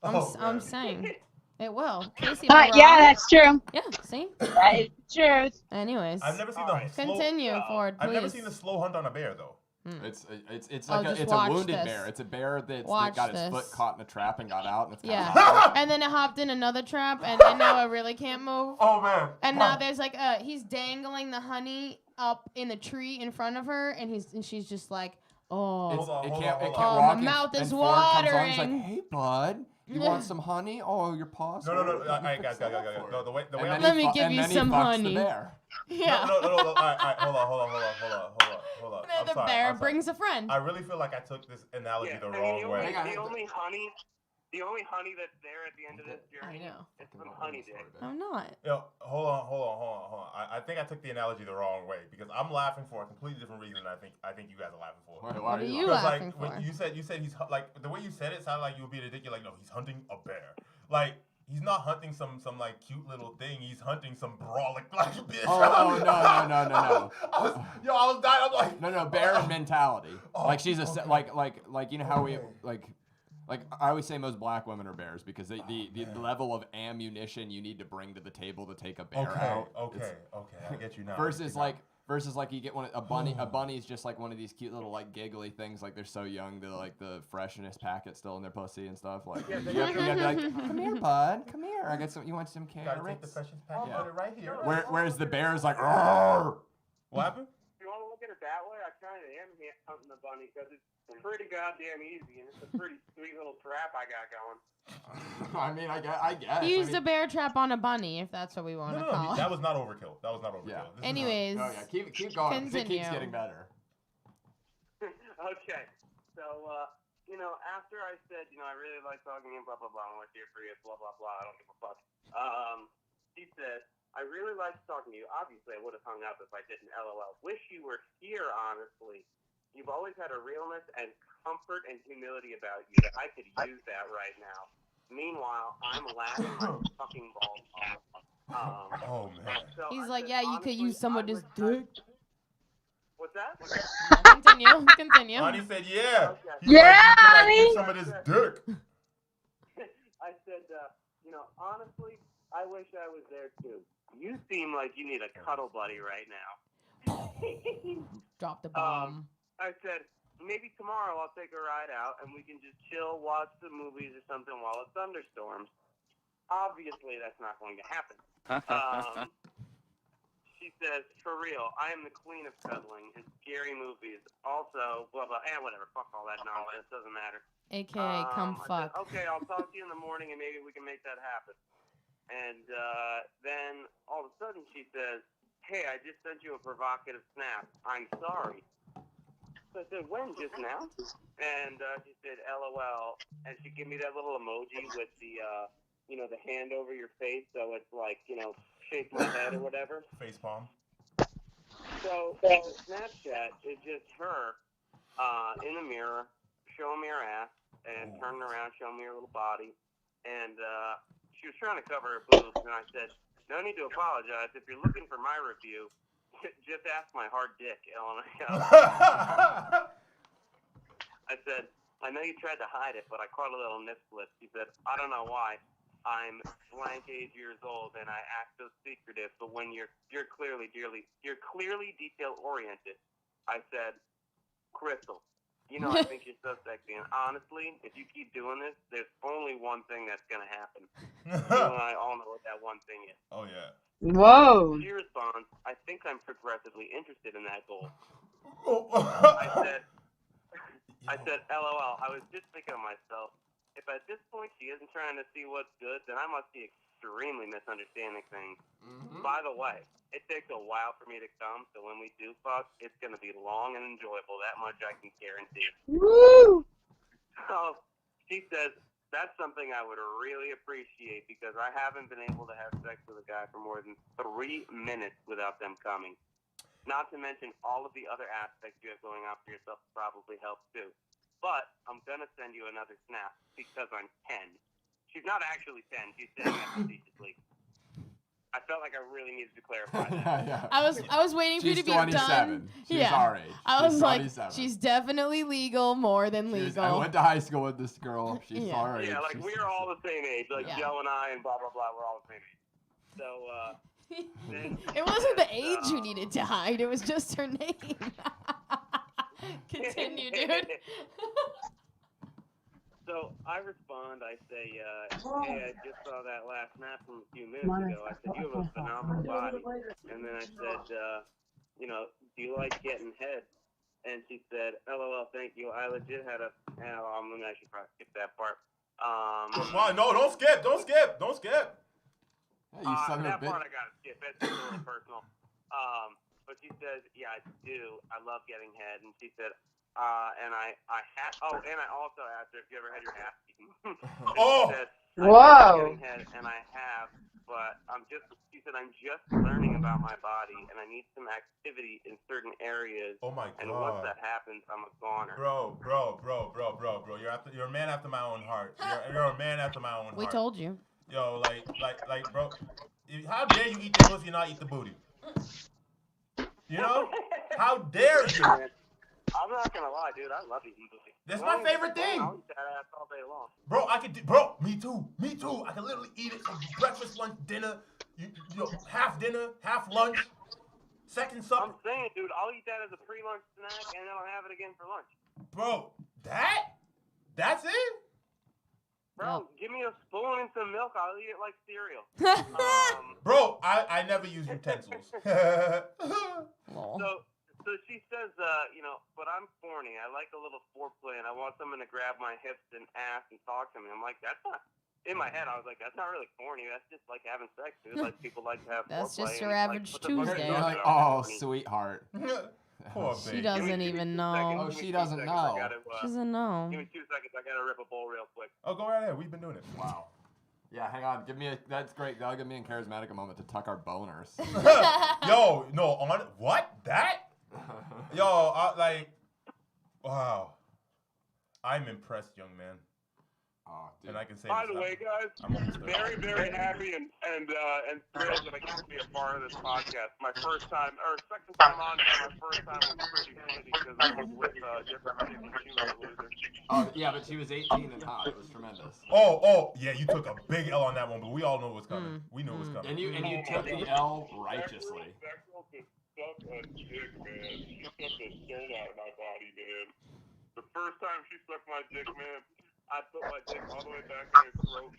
Oh, I'm man. saying it will. Casey, am I Yeah, wrong? that's true. Yeah. See. That is the truth. Anyways, I've never seen Alright. the slow. continue forward, please. I've never seen the slow hunt on a bear though. It's Oh, like just it's a watch wounded this. bear. It's a bear that Watch got its this. foot caught in a trap and got out. And it's Yeah. And then it hopped in another trap, and now it really can't move. Oh man. And now there's like he's dangling the honey up in the tree in front of her, and she's just like, oh. Hold It on, can't hold on. walk. My mouth and is Ford comes on, he's like, watering. "Hey, bud, you want some honey? Oh, your paws." No. All right, guys. No, the way And I'm. then Let he me give and you then he some fucks honey. The bear. Yeah. No. All right. Hold on. And then I'm the sorry, bear I'm sorry. brings a friend. I really feel like I took this analogy Yeah, the I mean, wrong way. the only honey that's there at the end of this journey know. is some honey dick. I'm not. Yo, hold on. I think I took the analogy the wrong way because I'm laughing for a completely different reason than I think you guys are laughing for. Why What are you Because laughing like for? when you said he's like the way you said it sounded like you would be a dick. You're like, no, he's hunting a bear. Like he's not hunting some like cute little thing. He's hunting some brawling like bitch. Oh no. I was dying. I'm like, No, bear mentality. Oh, Like she's a okay. like you know how we like I always say most black women are bears because the level of ammunition you need to bring to the table to take a bear out. Okay, I get you now. Versus like you get a bunny. A bunny is just like one of these cute little like giggly things. Like they're so young, they're like the freshness packet still in their pussy and stuff. Like you have to be like, "Come here, bud. Come here. I got some. You want some You gotta take the carrots?" freshness pack and put it right here. Whereas the bear is like, "Roar." What happened? If you want to look at it that way, I kind of am hunting the bunny because it's pretty goddamn easy and it's a pretty sweet little trap I got going. I mean, I guess. He used a bear trap on a bunny, if that's what we want to call That it. was not overkill. Yeah. This is Anyways, Oh yeah, keep going. 'Cause It keeps Continue. getting better. Okay, so after I said I really like talking to you, blah blah blah, I'm here for you, blah blah blah, I don't give a fuck. She said, "I really like talking to you. Obviously, I would have hung up if I didn't. LOL. Wish you were here, honestly." You've always had a realness and comfort and humility about you. I could use that right now. Meanwhile, I'm laughing my fucking balls off. Oh, man. So He's I like, said, yeah, you could honestly, use some I of this wish dick. What's that? Continue. Honey said, yeah. Okay. He's like, Yeah, you can, like, honey. use some of this dick. I said, honestly, I wish I was there too. You seem like you need a cuddle buddy right now. Drop the bomb. I said, maybe tomorrow I'll take a ride out and we can just chill, watch some movies or something while it thunderstorms. Obviously, that's not going to happen. She says, for real, I am the queen of cuddling and scary movies. Also, blah, blah, whatever. Fuck all that nonsense. It doesn't matter. AKA, come I fuck. said, okay, I'll talk to you in the morning and maybe we can make that happen. And then all of a sudden she says, hey, I just sent you a provocative snap. I'm sorry. So I said, when? Just now? And she said, LOL. And she gave me that little emoji with the, the hand over your face. So it's like, shake my head or whatever. Face palm. So Snapchat is just her in the mirror showing me her ass and turning around showing me her little body. And she was trying to cover her boobs. And I said, no need to apologize. If you're looking for my review, just ask my hard dick, Ellen. I said, I know you tried to hide it, but I caught a little nip slip. She said, I don't know why. I'm blank 8 years old and I act so secretive, but when you're clearly detail oriented. I said, Crystal, I think you're so sexy, and honestly, if you keep doing this, there's only one thing that's gonna happen. You and I all know what that one thing is. Oh, yeah. Whoa. She responds, I think I'm progressively interested in that goal. I said, LOL, I was just thinking of myself. If at this point she isn't trying to see what's good, then I must be extremely misunderstanding things. Mm-hmm. By the way, it takes a while for me to come, so when we do fuck, it's going to be long and enjoyable. That much I can guarantee. Woo! So she says, that's something I would really appreciate because I haven't been able to have sex with a guy for more than 3 minutes without them coming. Not to mention all of the other aspects you have going on for yourself probably help too. But I'm going to send you another snap because I'm 10. She's not actually 10. She's saying that facetiously. I felt like I really needed to clarify that. Yeah. I was waiting for you to be 27. done. She's our age. I was like, 27. she's definitely legal, more than legal. I went to high school with this girl. She's our age. Yeah, like we're all the same age. Like Joe and I and blah, blah, blah, we're all the same age. So, then it wasn't the age you needed to hide. It was just her name. Continue, dude. So I respond. I say, hey, I just saw that last snap from a few minutes ago. I said, you have a phenomenal body. And then I said, do you like getting head? And she said, LOL, thank you. I legit had I should probably skip that part. No, don't skip. Hey, you son of a that bitch. part I gotta skip. It's a little personal. But she says, yeah, I do. I love getting head. And she said, and I also asked her if you ever had your ass eaten. Oh! She said, Whoa. getting head, and I have, but she said, I'm just learning about my body, and I need some activity in certain areas. Oh my God. And once that happens, I'm a goner. Bro. You're a man after my own heart. You're a man after my own heart. We told you. Yo, like, bro, how dare you eat the pussy and not eat the booty? You know? How dare you? I'm not gonna lie, dude. I love eating pussy. That's my favorite thing. I'll eat that ass all day long. Bro, me too. I can literally eat it for breakfast, lunch, dinner, half dinner, half lunch, second supper. I'm saying, dude, I'll eat that as a pre-lunch snack, and then I'll have it again for lunch. Bro, that's it? Bro, give me a spoon and some milk. I'll eat it like cereal. Bro, I never use utensils. So she says, but I'm corny. I like a little foreplay, and I want someone to grab my hips and ass and talk to me. I'm like, that's not. In my head, I was like, that's not really corny. That's just like having sex, dude. Like people like to have That's foreplay. just your average Tuesday. You're like, oh, sweetheart. Poor She baby. doesn't even know. Oh, she doesn't know. She doesn't know. Give me 2 seconds. I gotta rip a bowl real quick. Oh, go right ahead. We've been doing it. Wow. Yeah, hang on. That's great. That'll give me and Karizmatik a moment to tuck our boners. Yo, no, what? That? Yo, Wow. I'm impressed, young man. Oh, dude. And I can say By this, the way, guys, I'm almost there. very, very happy and thrilled that I get to be a part of this podcast. My first time, or second time on, my first time was pretty shitty because I was with different chick and she was a loser. Oh, yeah, but she was 18 and hot. It was tremendous. Oh, yeah, you took a big L on that one, but we all know what's coming. We know what's coming. And you took the L righteously. That girl could suck a dick, man. She sucked the soul out of my body, man. The first time she sucked my dick, man, I put my dick all the way back in her throat,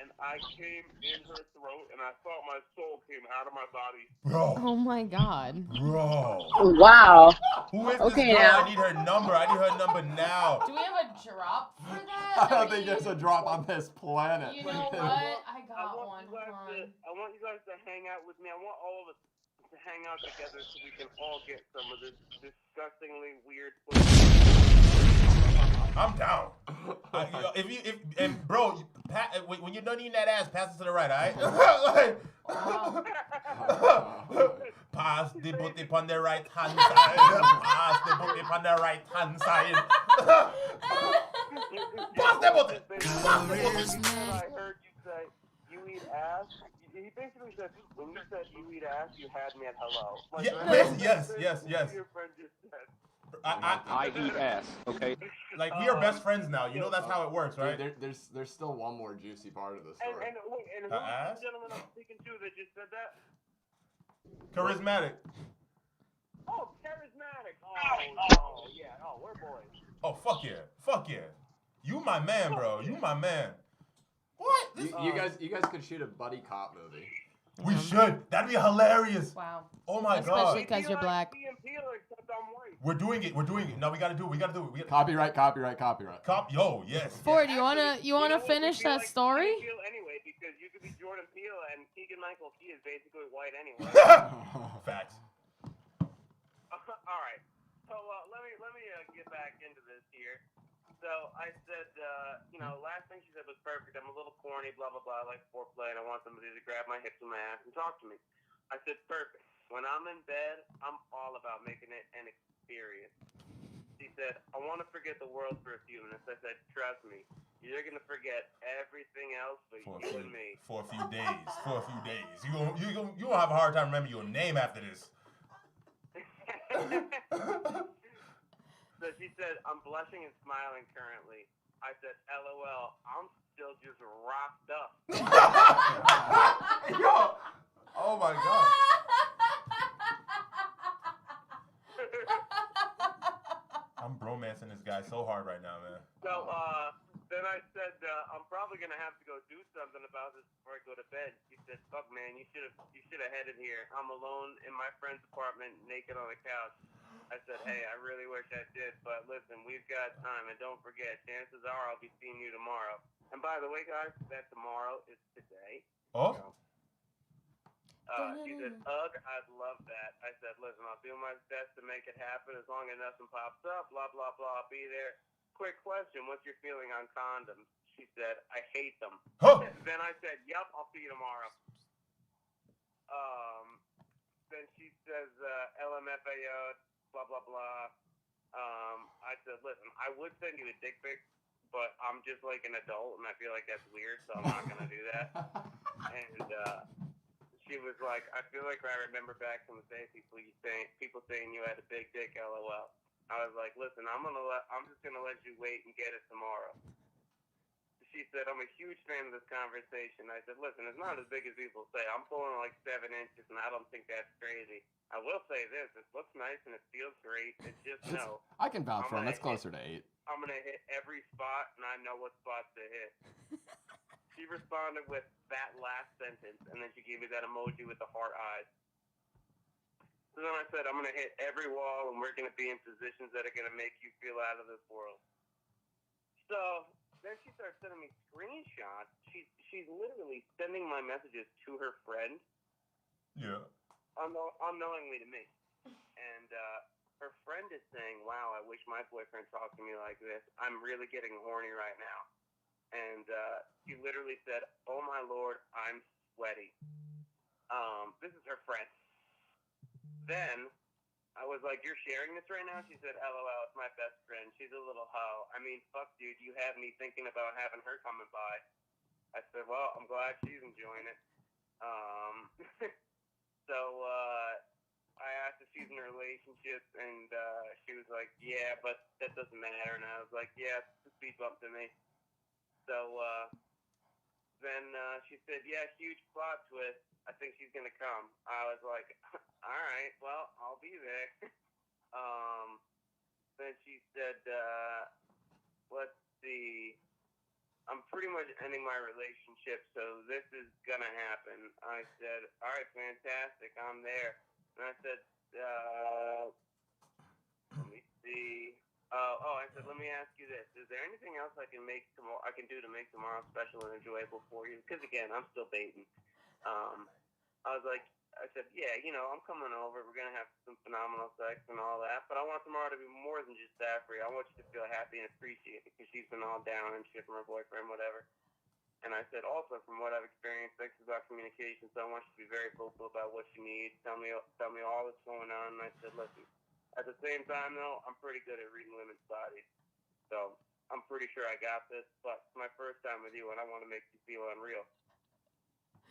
and I came in her throat, and I thought my soul came out of my body. Bro. Oh my God. Bro. Wow. Who is Okay, this girl? now. I need her number. I need her number now. Do we have a drop for that? I don't think there's a drop on this planet. You know what? I got one. I want you guys to hang out with me. I want all of us to hang out together so we can all get some of this disgustingly weird footage. I'm down. Bro, when you're done eating that ass, pass it to the right, alright? Pass the booty on the right hand side. Pass the booty on the right hand side. Pass the booty. I heard you say you eat ass. He basically said when you said you eat ass, you had me at hello. Like, Yes. Your friend just said. I eat ass, okay? Like, we are best friends now. You know that's how it works, right? Dude, there's still one more juicy part of the story. And who is ass? the gentleman I'm speaking to that just said that? Charismatic. Oh, Karizmatik. Oh, yeah. Oh, we're boys. Oh, fuck yeah. You my man, bro. You my man. What? You guys could shoot a buddy cop movie. We should. That'd be hilarious. Wow. Oh my Especially god. because you're black. We're doing it. No, we gotta do it. Copyright. Yes. Ford, you wanna finish that story? Anyway, because you could be Jordan Peele and Keegan Michael Key is basically white anyway. Facts. All right. So let me get back into this here. So I said, last thing she said was perfect. I'm a little corny, blah blah blah, like foreplay, and I want somebody to grab my hips with my ass and talk to me. I said, perfect. When I'm in bed, I'm all about making it an experience. She said, I want to forget the world for a few minutes. I said, trust me, you're gonna forget everything else but you and me. For a few days. You gonna have a hard time remembering your name after this. So she said, I'm blushing and smiling currently. I said, LOL, I'm still just rocked up. Yo! Oh my god. I'm bromancing this guy so hard right now, man. So then I said, I'm probably gonna have to go do something about this before I go to bed. She said, fuck man, you should have headed here. I'm alone in my friend's apartment, naked on the couch. I said, hey, I really wish I did, but listen, we've got time, and don't forget, chances are I'll be seeing you tomorrow. And by the way, guys, that tomorrow is today. Oh? She said, ugh, I'd love that. I said, listen, I'll do my best to make it happen as long as nothing pops up, blah, blah, blah, I'll be there. Quick question, what's your feeling on condoms? She said, I hate them. Huh. Then I said, yep, I'll see you tomorrow. Then she says, LMFAO, blah, blah, blah. I said, listen, I would send you a dick pic, but I'm just like an adult, and I feel like that's weird, so I'm not going to do that. And she was like, I feel like I remember back from the day people saying you had a big dick, LOL. I was like, listen, I'm just going to let you wait and get it tomorrow. She said, I'm a huge fan of this conversation. I said, listen, it's not as big as people say. I'm pulling like 7 inches, and I don't think that's crazy. I will say this. It looks nice, and it feels great. It's just no. I can vouch for him. That's closer to 8. I'm going to hit every spot, and I know what spots to hit. She responded with that last sentence, and then she gave me that emoji with the heart eyes. So then I said, I'm going to hit every wall, and we're going to be in positions that are going to make you feel out of this world. So then she starts sending me screenshots. She's literally sending my messages to her friend. Yeah. Unknowingly to me. And her friend is saying, wow, I wish my boyfriend talked to me like this. I'm really getting horny right now. And she literally said, oh my Lord, I'm sweaty. This is her friend. Then I was like, you're sharing this right now? She said, LOL, it's my best friend. She's a little hoe. I mean, fuck, dude, you have me thinking about having her coming by. I said, well, I'm glad she's enjoying it. So I asked if she's in a relationship, and she was like, yeah, but that doesn't matter. And I was like, yeah, it's a speed bump to me. So then she said, yeah, huge plot twist. I think she's going to come. I was like, all right, well, I'll be there. Then she said, let's see. I'm pretty much ending my relationship, so this is going to happen. I said, all right, fantastic, I'm there. And I said, let me see. I said, let me ask you this. Is there anything else I can do to make tomorrow special and enjoyable for you? Because, again, I'm still dating. I said, yeah, I'm coming over. We're going to have some phenomenal sex and all that. But I want tomorrow to be more than just that for you. I want you to feel happy and appreciate it because she's been all down and shit from her boyfriend, whatever. And I said, also, from what I've experienced, sex is about communication, so I want you to be very vocal about what you need. Tell me all that's going on. And I said, listen, at the same time, though, I'm pretty good at reading women's bodies. So I'm pretty sure I got this. But it's my first time with you, and I want to make you feel unreal.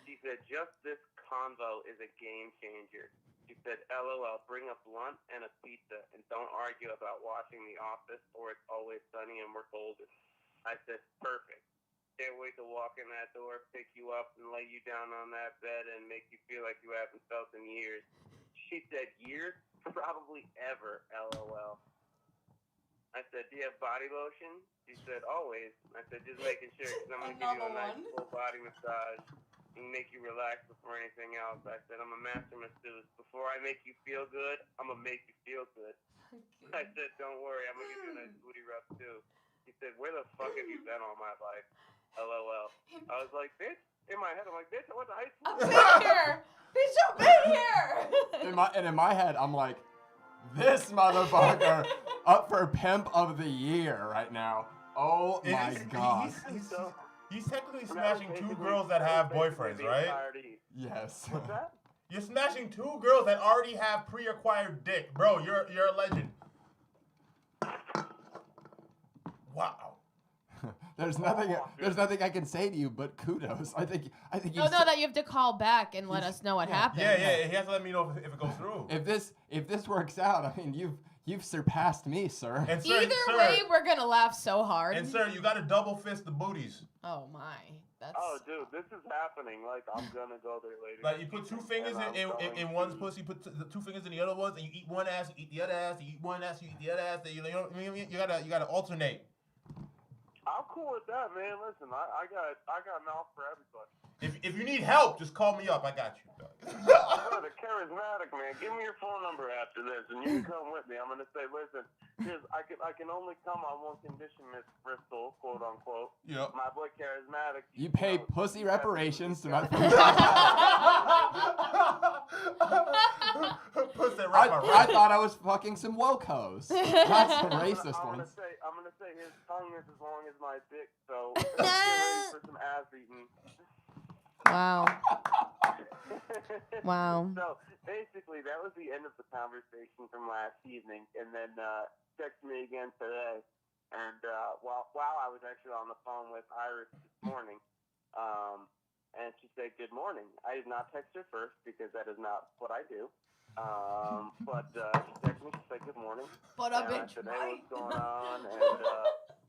She said, just this convo is a game changer. She said, LOL, bring a blunt and a pizza, and don't argue about watching The Office or It's Always Sunny and We're Golden. I said, perfect. Can't wait to walk in that door, pick you up, and lay you down on that bed and make you feel like you haven't felt in years. She said, years? Probably ever, LOL. I said, do you have body lotion? She said, always. I said, just making sure, because I'm going to give you a nice full body massage and make you relax before anything else. I said, I'm a master masseuse. Before I make you feel good, I'm going to make you feel good. Okay. I said, don't worry, I'm going to give you a nice booty rub, too. She said, where the fuck have you been all my life? LOL. I was like, bitch, in my head, I'm like, bitch, I went to high school. I've been here. Bitch, I've been here. In my head, I'm like, this motherfucker up for pimp of the year right now. Oh my god. He's technically smashing two girls that have boyfriends, right? Yes. What's that? You're smashing two girls that already have pre-acquired dick, bro. You're a legend. Wow. There's nothing I can say to you but kudos. I think you. No, that you have to call back and let us know what happened. Yeah. He has to let me know if it goes through. If this works out, I mean you've surpassed me, sir. And sir, Either way, we're gonna laugh so hard. And sir, you gotta double fist the booties. Oh my, that's. Oh, dude, this is happening. Like, I'm gonna go there later. Like, you put two fingers in one's pussy, put the two fingers in the other ones, and you eat one ass, you eat the other ass, you eat one ass, you eat the other ass. You gotta alternate. I'm cool with that, man. Listen, I got mouth for everybody. If you need help, just call me up. I got you. Brother, Karizmatik, man. Give me your phone number after this, and you can come with me. I'm gonna say, listen, I can only come on one condition, Miss Bristol, quote unquote. Yep. My boy Karizmatik. You pay pussy reparations to my. I thought I was fucking some wokos. Not some racist ones. I'm gonna say his tongue is as long as my dick, so get ready for some ass eating. Wow. Wow. So basically, that was the end of the conversation from last evening, and then texted me again today. And while I was actually on the phone with Iris this morning, and she said good morning. I did not text her first because that is not what I do. But she texted me. She said good morning. But I said, hey, what's going on?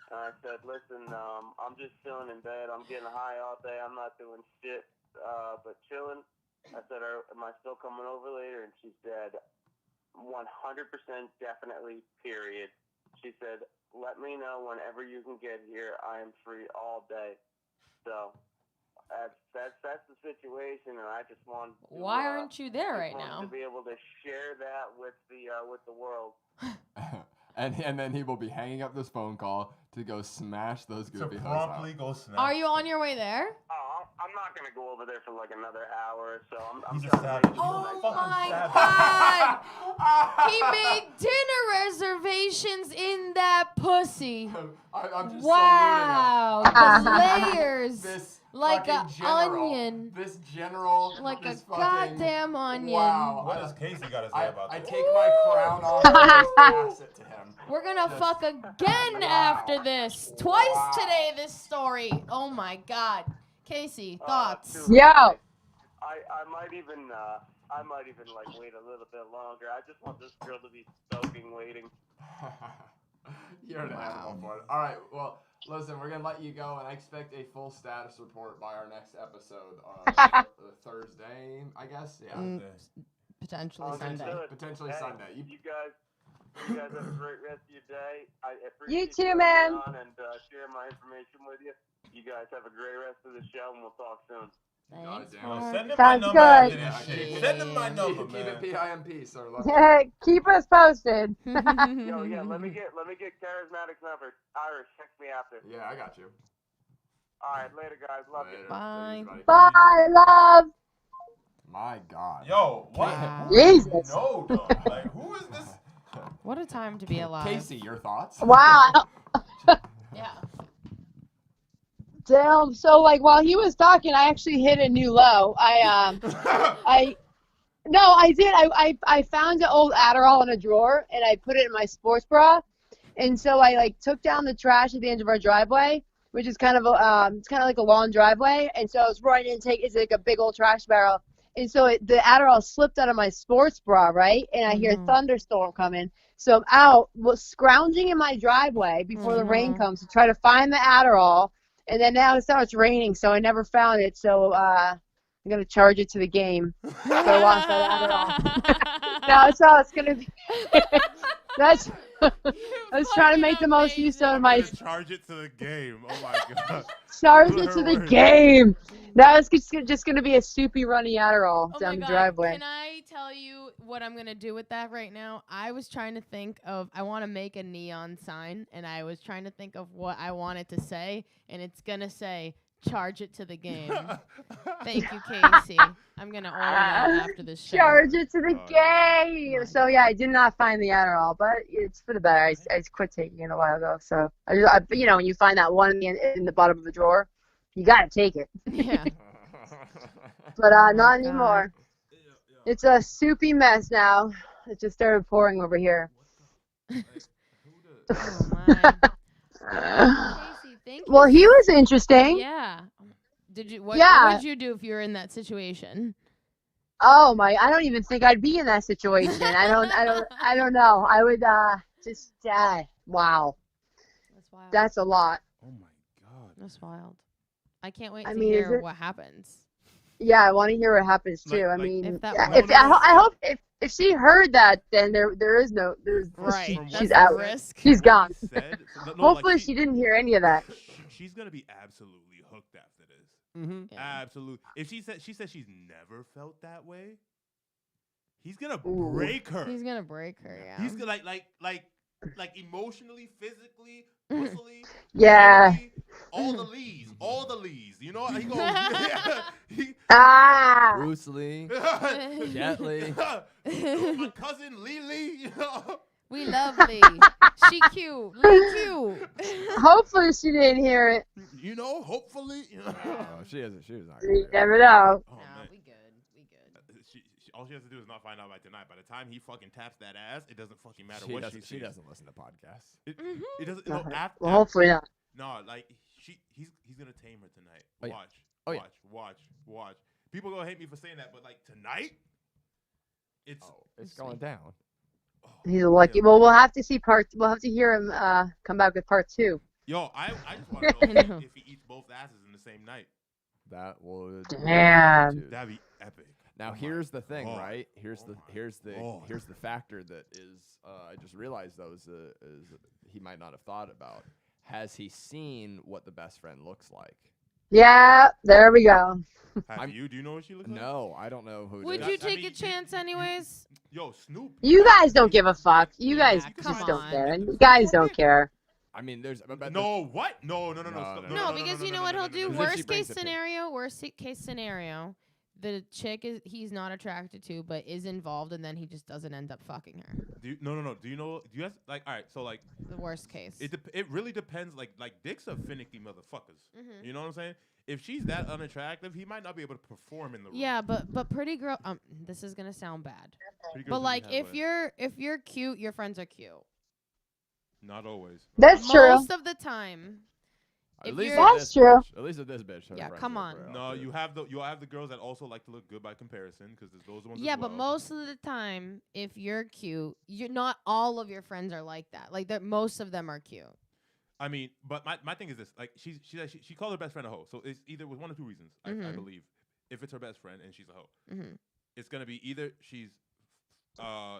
And I said, listen, I'm just chilling in bed. I'm getting high all day. I'm not doing shit, but chilling. I said, am I still coming over later? And she said, 100% definitely, period. She said, let me know whenever you can get here. I am free all day. So that's the situation, and I just want to, why aren't you there right now? To be able to share that with the world. And then he will be hanging up this phone call to go smash those goofy hoes promptly out. Go smash. Are you on your way there? Oh, I'm not gonna go over there for like another hour, so I'm He's a just savage. Oh Fucking my savage. god! He made dinner reservations in that pussy. I'm just Wow, saluting the layers. him. Like a Fucking general. onion. This general. Like a this fucking, goddamn onion. Wow. What does Casey got to say about I this? take my crown off and just pass it to him. We're gonna Just- fuck again after this. Twice today, this story. Oh my god. Casey, thoughts? Yo. I might even like wait a little bit longer. I just want this girl to be soaking waiting. You're an animal for it. All right, well, listen, we're going to let you go, and I expect a full status report by our next episode on Thursday, I guess? Yeah. Potentially Sunday. Potentially Sunday. You guys have a great rest of your day. I You appreciate too, coming man. on and sharing my information with you. You guys have a great rest of the show, and we'll talk soon. Thanks. Send him Sounds my number good. after this shit. Send him my number, Keep it man. PIMP, sir. Keep us posted. Yo, yeah, let me get Karizmatik's number. Irish, text me after. Yeah, I got you. All right, later, guys. Love you. Bye. Bye, love. My God. Yo, what? Jesus. No, though. Like, who is this? What a time to be alive. Casey, your thoughts? Wow. Yeah. Damn. So like while he was talking, I actually hit a new low. I did. I found an old Adderall in a drawer and I put it in my sports bra. And so I like took down the trash at the end of our driveway, which is kind of it's kind of like a long driveway. And so I was running and it's like a big old trash barrel. And so the Adderall slipped out of my sports bra, right? And I hear a thunderstorm coming. So I'm out, scrounging in my driveway before the rain comes to try to find the Adderall. And then now it starts raining, so I never found it. So I'm going to charge it to the game. So I lost that Adderall. That's all it's going to be. That's. I was trying to make the most use of my. Charge it to the game. Oh my god. Charge it to the game. Now it's just going to be a soupy, runny Adderall Oh down my the God. driveway. Can I tell you what I'm going to do with that right now? I was trying to think of, I want to make a neon sign, and I was trying to think of what I want it to say, and it's going to say, charge it to the game. Thank you, Casey. I'm going to order that after this show. Charge it to the game. So yeah, I did not find the Adderall, but it's for the better. I quit taking it a while ago. So you know, when you find that one in the bottom of the drawer, you gotta take it. Yeah. But not anymore. It's a soupy mess now. It just started pouring over here. Oh, my. Casey, thank you. Well, he was interesting. Yeah. Did you? What would you do if you were in that situation? Oh my! I don't even think I'd be in that situation. I don't know. I would just wow. That's wild. That's a lot. Oh my god. That's wild. I can't wait I to mean, is hear it- what happens. Yeah, I want to hear what happens too. I Like, mean, if that yeah, were- I hope if she heard that, then there is no Right. she's That's out. the risk. She's gone. Said, no, Hopefully like she didn't hear any of that. She's gonna be absolutely hooked after this. Mm-hmm. Yeah. Absolutely. If she said she's never felt that way, he's gonna Ooh. break her. He's gonna break her. Yeah. He's gonna like emotionally, physically, personally, Yeah. mentally, all the lees. You know, he goes. he, Ah. Bruce Lee, Jet Li. my cousin Lee. You know. We love Lee. She cute. Lee cute. Hopefully she didn't hear it. You know, hopefully. You know. Oh, she was not. You never know. Oh, No, man. we good. We good. She, all she has to do is not find out by tonight. By the time he fucking taps that ass, it doesn't fucking matter She what doesn't, she she sees. doesn't listen to podcasts. It doesn't. No, after, Well, hopefully not. no, like he's gonna tame her tonight. Oh, yeah. Watch, Oh, yeah. watch. People gonna hate me for saying that, but like tonight, it's It's going down. oh, He's a lucky. Well, we'll have to see we'll have to hear him come back with part 2. Yo, I just want to know if he eats both asses in the same night. That would. Damn. Dude. That'd be epic. Now Oh my here's the thing, God. right? Here's Oh the my here's the God. here's the factor that is I just realized though is he might not have thought about. Has he seen what the best friend looks like? Yeah, there we go. Have you? Do you know what she looks like? No, I don't know who. Would did. you I take mean, a chance anyways? Yo, Snoop. You guys don't give a fuck. You Yeah, guys come just don't on. care. You guys don't care. I mean, there's. But No, what? No. No, stop. no, No, because you know what he'll do? no. If she Worst brings case it to- scenario. Worst case scenario. The chick he's not attracted to, but is involved, and then he just doesn't end up fucking her. No. Do you know? Do you guys like? All right. So like, The worst case. it really depends. Like dicks are finicky motherfuckers. Mhm. You know what I'm saying? if she's that unattractive, he might not be able to perform in the room. Yeah, but pretty girl. This is gonna sound bad, Pretty but girls like usually have if you're cute, your friends are cute. not always. That's true. Most of the time. At If least you're- with That's this true. bitch. At least with this bitch. her Yeah, friends come are on. pretty No, outfit. you have the girls that also like to look good by comparison because there's those ones. Yeah, as but well. most of the time, if you're cute, you're not all of your friends are like that. Like that, most of them are cute. I mean, but my thing is this: like she called her best friend a hoe, so it's either with one of two reasons. I believe if it's her best friend and she's a hoe, it's gonna be either she's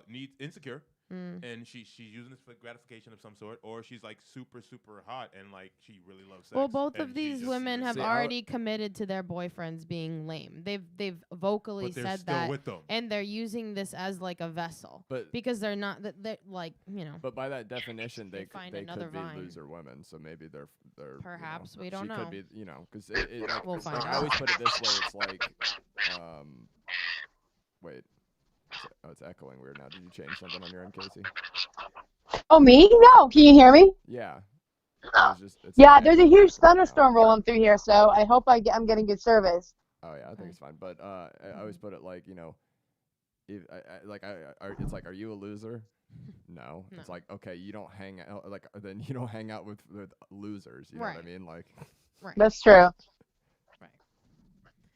needs insecure and she's using this for gratification of some sort, or she's like super hot and like she really loves sex. Well, both and of she these just- women have See, already committed to their boyfriends being lame. They've vocally but they're said still that, with them. and they're using this as like a vessel. But Because they're not they're like but by that definition, They they find they another could be vine. loser women. So maybe they're Perhaps, you know, we don't she know. could be because it like, We'll find like I out. always put it this way. It's like wait. It's echoing weird now. Did you change something on your end, Casey? Oh, me? No. Can you hear me? Yeah. It's Yeah, like there's a echoing huge right now. thunderstorm rolling through here, so I hope I'm getting good service. Oh yeah, I think it's fine. But I always put it like if it's like, are you a loser? No. No. It's like, okay, you don't hang out then you don't hang out with losers. You know what I Right. mean? Like. right. That's true. Right.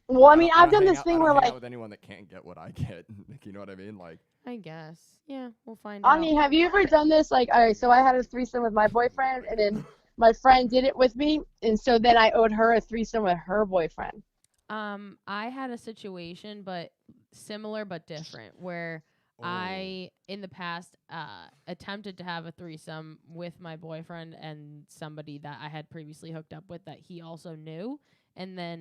Well, I mean, I I've don't done hang this out- thing I don't where hang out like, with anyone that can't get what I get. Like, you know what I mean? Like. I guess. Yeah, we'll find Ani, out. have you ever done this? Like, all right, so I had a threesome with my boyfriend, and then my friend did it with me, and so then I owed her a threesome with her boyfriend. I had a situation, but similar but different, where I, in the past, attempted to have a threesome with my boyfriend and somebody that I had previously hooked up with that he also knew. And then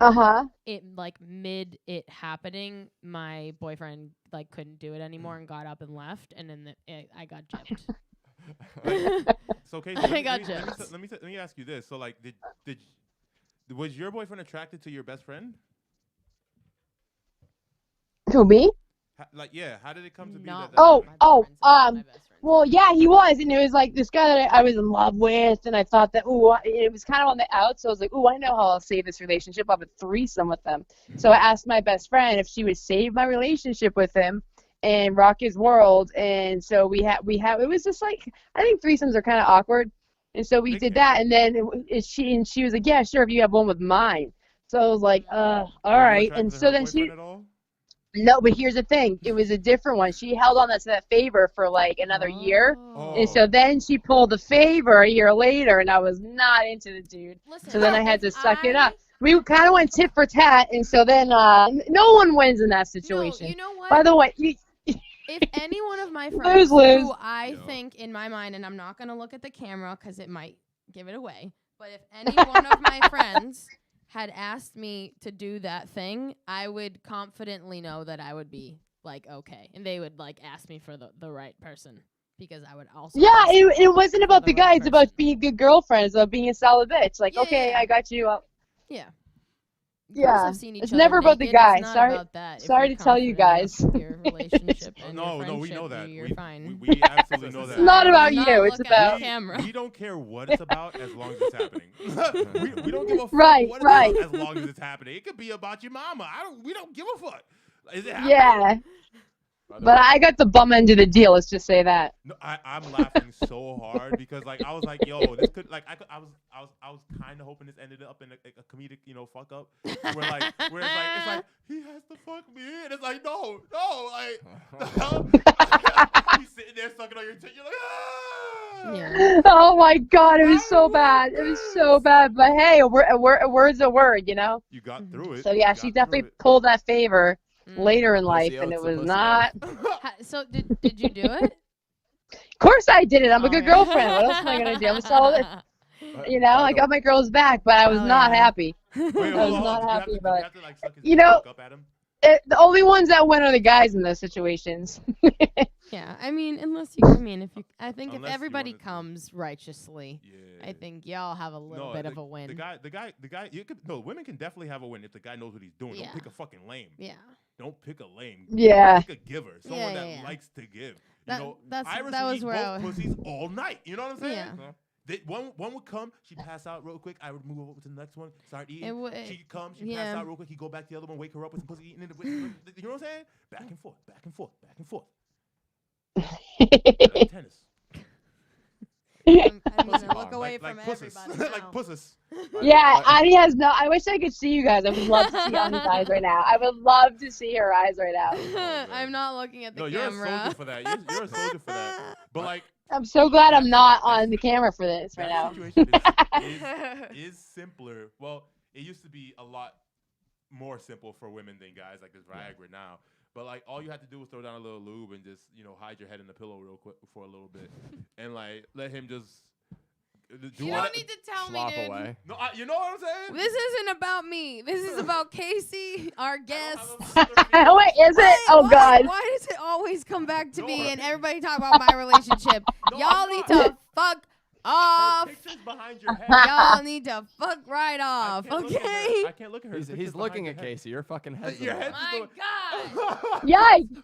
it like mid it happening, my boyfriend like couldn't do it anymore and got up and left, and then I got gypped. So, Casey, I got gypped. let me ask you this: so, like, was your boyfriend attracted to your best friend? Who, me? How did it come to be Not that? Oh, my oh, boyfriend's not my best friend's. Well, yeah, he was, and it was like this guy that I was in love with, and I thought that, it was kind of on the out, so I was like, I know how I'll save this relationship. I'll have a threesome with him. So I asked my best friend if she would save my relationship with him and rock his world, and so we it was just like, I think threesomes are kind of awkward, and so we did that, and then she was like, yeah, sure, if you have one with mine. So I was like, all right, and so then she. No, but here's the thing. It was a different one. She held on to that favor for like another year. And so then she pulled the favor a year later, and I was not into the dude. Listen, So then I had to suck it up. We kind of went tit for tat, and so then no one wins in that situation. No, you know what? By the way, if any one of my friends Lose. who I think in my mind, and I'm not going to look at the camera because it might give it away, but if any one of my friends had asked me to do that thing, I would confidently know that I would be like, okay. And they would like ask me for the right person, because I would also. yeah, ask it wasn't about the the right guy. It's about person. being a good girlfriend. It's about being a solid bitch. Like, Yeah, okay, yeah. I got you. Yeah. Yeah. Girls have seen each It's other never about the naked. guy. It's not Sorry- about that. If sorry you're to tell you confident guys. enough with your relationship and No, your no, we friendship, know that. You're fine. We absolutely know that. It's not about Do not you. look It's at about. the camera. We don't care what it's about as long as it's happening. we don't give a fuck Right, what it's right. about as long as it's happening. It could be about your mama. We don't give a fuck. Is it happening? Yeah. But I got the bum end of the deal. Let's just say that. No, I'm laughing so hard because like I was like, yo, this could like I was kind of hoping this ended up in a comedic, fuck up where it's like he has to fuck me, and it's like no, like he's sitting there sucking on your tit, you're like ah. Yeah. Oh my God, it was so bad. It was so bad. But hey, a word's a word, you know? You got through it. So yeah, You she got through definitely pulled that favor later in life, Pussy and it oats the was pussy not. So did you do it? Of course I did it. I'm a Oh, good yeah. girlfriend. What else am I gonna do? I'm a solid. I got my girl's back, but I was Oh, not yeah. happy. Wait, I was hold on. not Did you have happy to- about did it. you have to, like, suck his You dick know- up at him? The only ones that went are the guys in those situations. Yeah, I mean, I think if Unless you everybody wanted to. comes righteously, Yeah. I think y'all have a little bit of a win. The guy. Women can definitely have a win if the guy knows what he's doing. Yeah. Don't pick a fucking lame. Yeah. Don't pick a lame. Yeah. Pick a giver. Someone Yeah, that yeah. likes to give. That- Iris that will was eat where I both was- pussies all night. You know what I'm saying? Yeah. One would come, she'd pass out real quick. I would move over to the next one, start eating. She'd come, she'd pass out real quick. He'd go back to the other one, wake her up with some pussy eating. You know what I'm saying? Back and forth, back and forth, back and forth. Like tennis. I mean, look away from pusses. everybody. Like pusses. Yeah, Ani has no. I wish I could see you guys. I would love to see Ani's eyes right now. I would love to see her eyes right now. I'm not looking at the You're camera. a soldier for that. You're a soldier for that. But like, I'm so glad I'm not on the camera for this right now. Situation is simpler. Well, it used to be a lot more simple for women than guys. Like there's Viagra now. But like all you had to do was throw down a little lube and just, hide your head in the pillow real quick for a little bit. And like let him just do You don't need to tell me, dude. away. No, you know what I'm saying? This isn't about me. This is about Casey, our guest. Wait, is it? Oh, God. Why does it always come back to me and everybody talk about my relationship? Y'all need to fuck off. Pictures behind your head. Y'all need to fuck right off, okay? I can't look at her. He's looking at Casey. Your fucking head's Your in the way. head's My God. Yikes!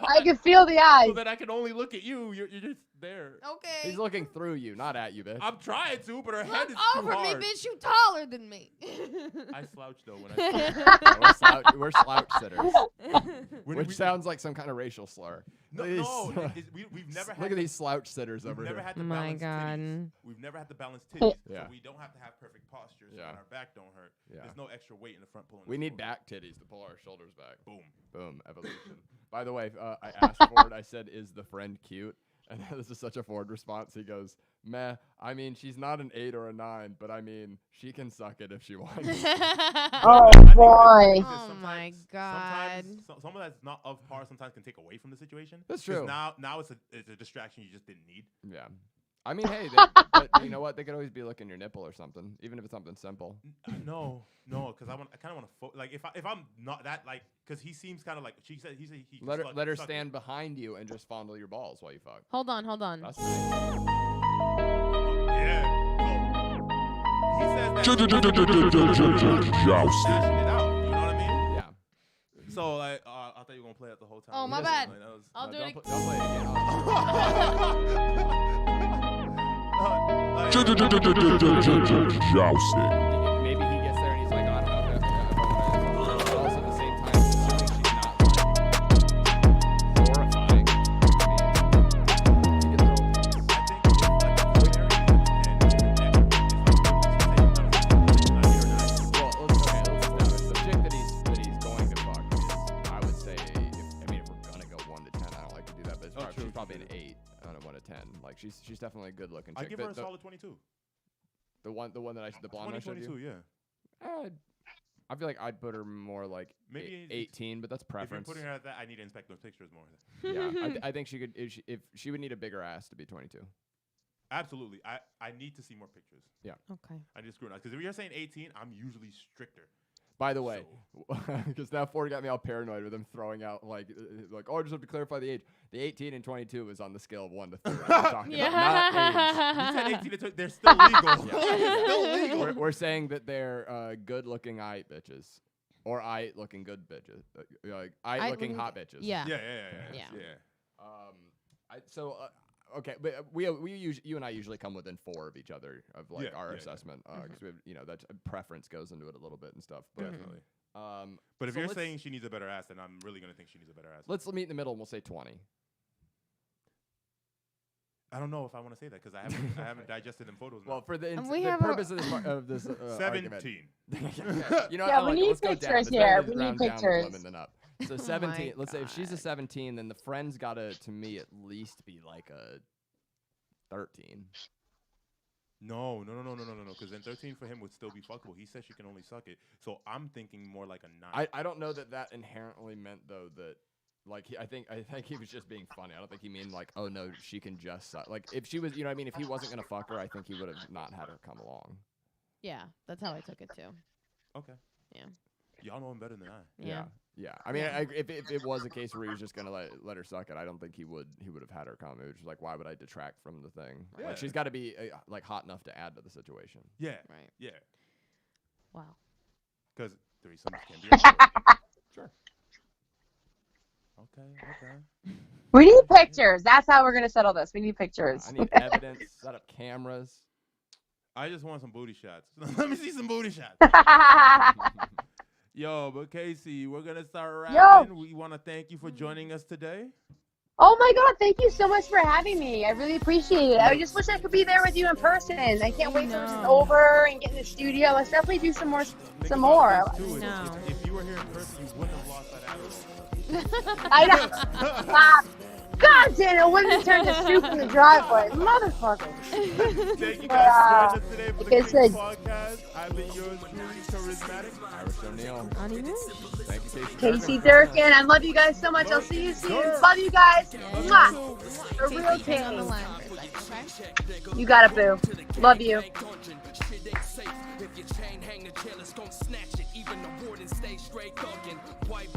I can feel the eyes. So that I can only look at you. You're just there. Okay. He's looking through you, not at you, bitch. I'm trying to, but her head Look is too over hard. me, bitch. You taller than me. I slouch though when I. We're slouch sitters. When Which we- sounds like some kind of racial slur. No, we've never had. Look at these slouch sitters over We've never here. had to My balance God. titties. We've never had to balance titties. Yeah. So we don't have to have perfect posture so Yeah. that our back don't hurt. Yeah. There's no extra weight in the front pulling. We us need forward. back titties to pull our shoulders back. Boom. Boom. Evolution. By the way, I asked Ford, I said, is the friend cute? And this is such a Ford response. He goes, meh. I mean, she's not an 8 or a 9, but I mean, she can suck it if she wants. Oh, boy. Oh, my God. Someone that's not of par sometimes can take away from the situation. That's 'Cause true. Now it's a distraction you just didn't need. Yeah. I mean, hey, but you know what? They could always be licking your nipple or something, even if it's something simple. No, because I kind of want to like if I'm not that like because he seems kind of like he said he Let her suck stand it. behind you and just fondle your balls while you fuck. Hold on. That's Yeah. So, he says that Jousting. dashing it out. You know what I mean? Yeah. So like I thought you were gonna play it the whole time. Oh, my Like, bad. that was- I'll do it again. Don't play it again. Jousting. Maybe he gets there and he's like, I don't know if I want to. But also at the same time, assuming she's not like horrifying. Well, let's establish the chick that he's going to fuck is, I would say, if we're gonna go 1 to 10, I don't like to do that, but she's probably an 8 on a 1 to 10. Like she's definitely a good looking I chick. give her a solid 22. The one that the blonde I showed you. 22, yeah. I feel like I'd put her more like Maybe 18, but that's If you're preference. putting her at that, I need to inspect those pictures more. Yeah, I think she could. If she would need a bigger ass to be 22. Absolutely. I need to see more pictures. Okay. I need to scrutinize. Because if you're saying 18, I'm usually stricter. By the way, because now Ford got me all paranoid with him throwing out like, oh, I just have to clarify the age. The 18 and 22 is on the scale of 1 to 3. We're talking about, not age. You said 18 to 20. They're still legal. Yeah. Still legal. We're saying that they're good-looking eye bitches, or eye-looking good bitches, like eye-looking hot bitches. Yeah. Yeah. Okay, but you and I usually come within 4 of each other of like our assessment because we have, that preference goes into it a little bit and stuff. But, Definitely. But if so you're let's- saying she needs a better ass, then I'm really gonna think she needs a better ass. let's meet in the middle and we'll say 20. I don't know if I want to say that because I haven't digested them photos. Well, now. for the we the have purpose of this 17. You know, Yeah, I like we it. need Let's go down. pictures It's better here. to We need round down with pictures. women than up. So Oh 17. my Let's say if she's a God. 17, then the friend's got to me at least be like a 13. No. Because then 13 for him would still be fuckable. He says she can only suck it. So I'm thinking more like a 9. I don't know that inherently meant though that like I think he was just being funny. I don't think he mean like, oh no, she can just suck. Like if she was, you know what I mean, if he wasn't gonna fuck her, I think he would have not had her come along. Yeah, that's how I took it too. Okay. Yeah. Y'all know him better than I. Yeah. I mean, if it was a case where he was just gonna let her suck it, I don't think he would have had her come. It was just like, why would I detract from the thing? Yeah. Like she's got to be like hot enough to add to the situation. Yeah. Right. Yeah. Wow. Because threesomes can be awkward. Sure. Okay. We need pictures. That's how we're going to settle this. We need pictures. I need evidence. Set up cameras. I just want some booty shots. Let me see some booty shots. Yo, but Casey, we're going to start rapping. We want to thank you for joining us today. Oh my God, thank you so much for having me. I really appreciate it. I just wish I could be there with you in person. I can't wait till this is over and get in the studio. Let's definitely do some more. No. If you were here in person, you wouldn't have lost that attitude. I know. God damn it, wouldn't have turned the soup in the driveway. Motherfucker. Thank you guys for joining us today for the it's Kingz good. Podcast. I've been yours truly, Karizmatik. Irish O'Neal. Thank you, Casey Durkin. I love you guys so much. I'll see you soon. Love you guys. Mwah. A real king. On the line for a second, okay? You got it, boo. Love you. If your chain hang, the jailers gon' snatch it. Even the warden stay straight thuggin'. White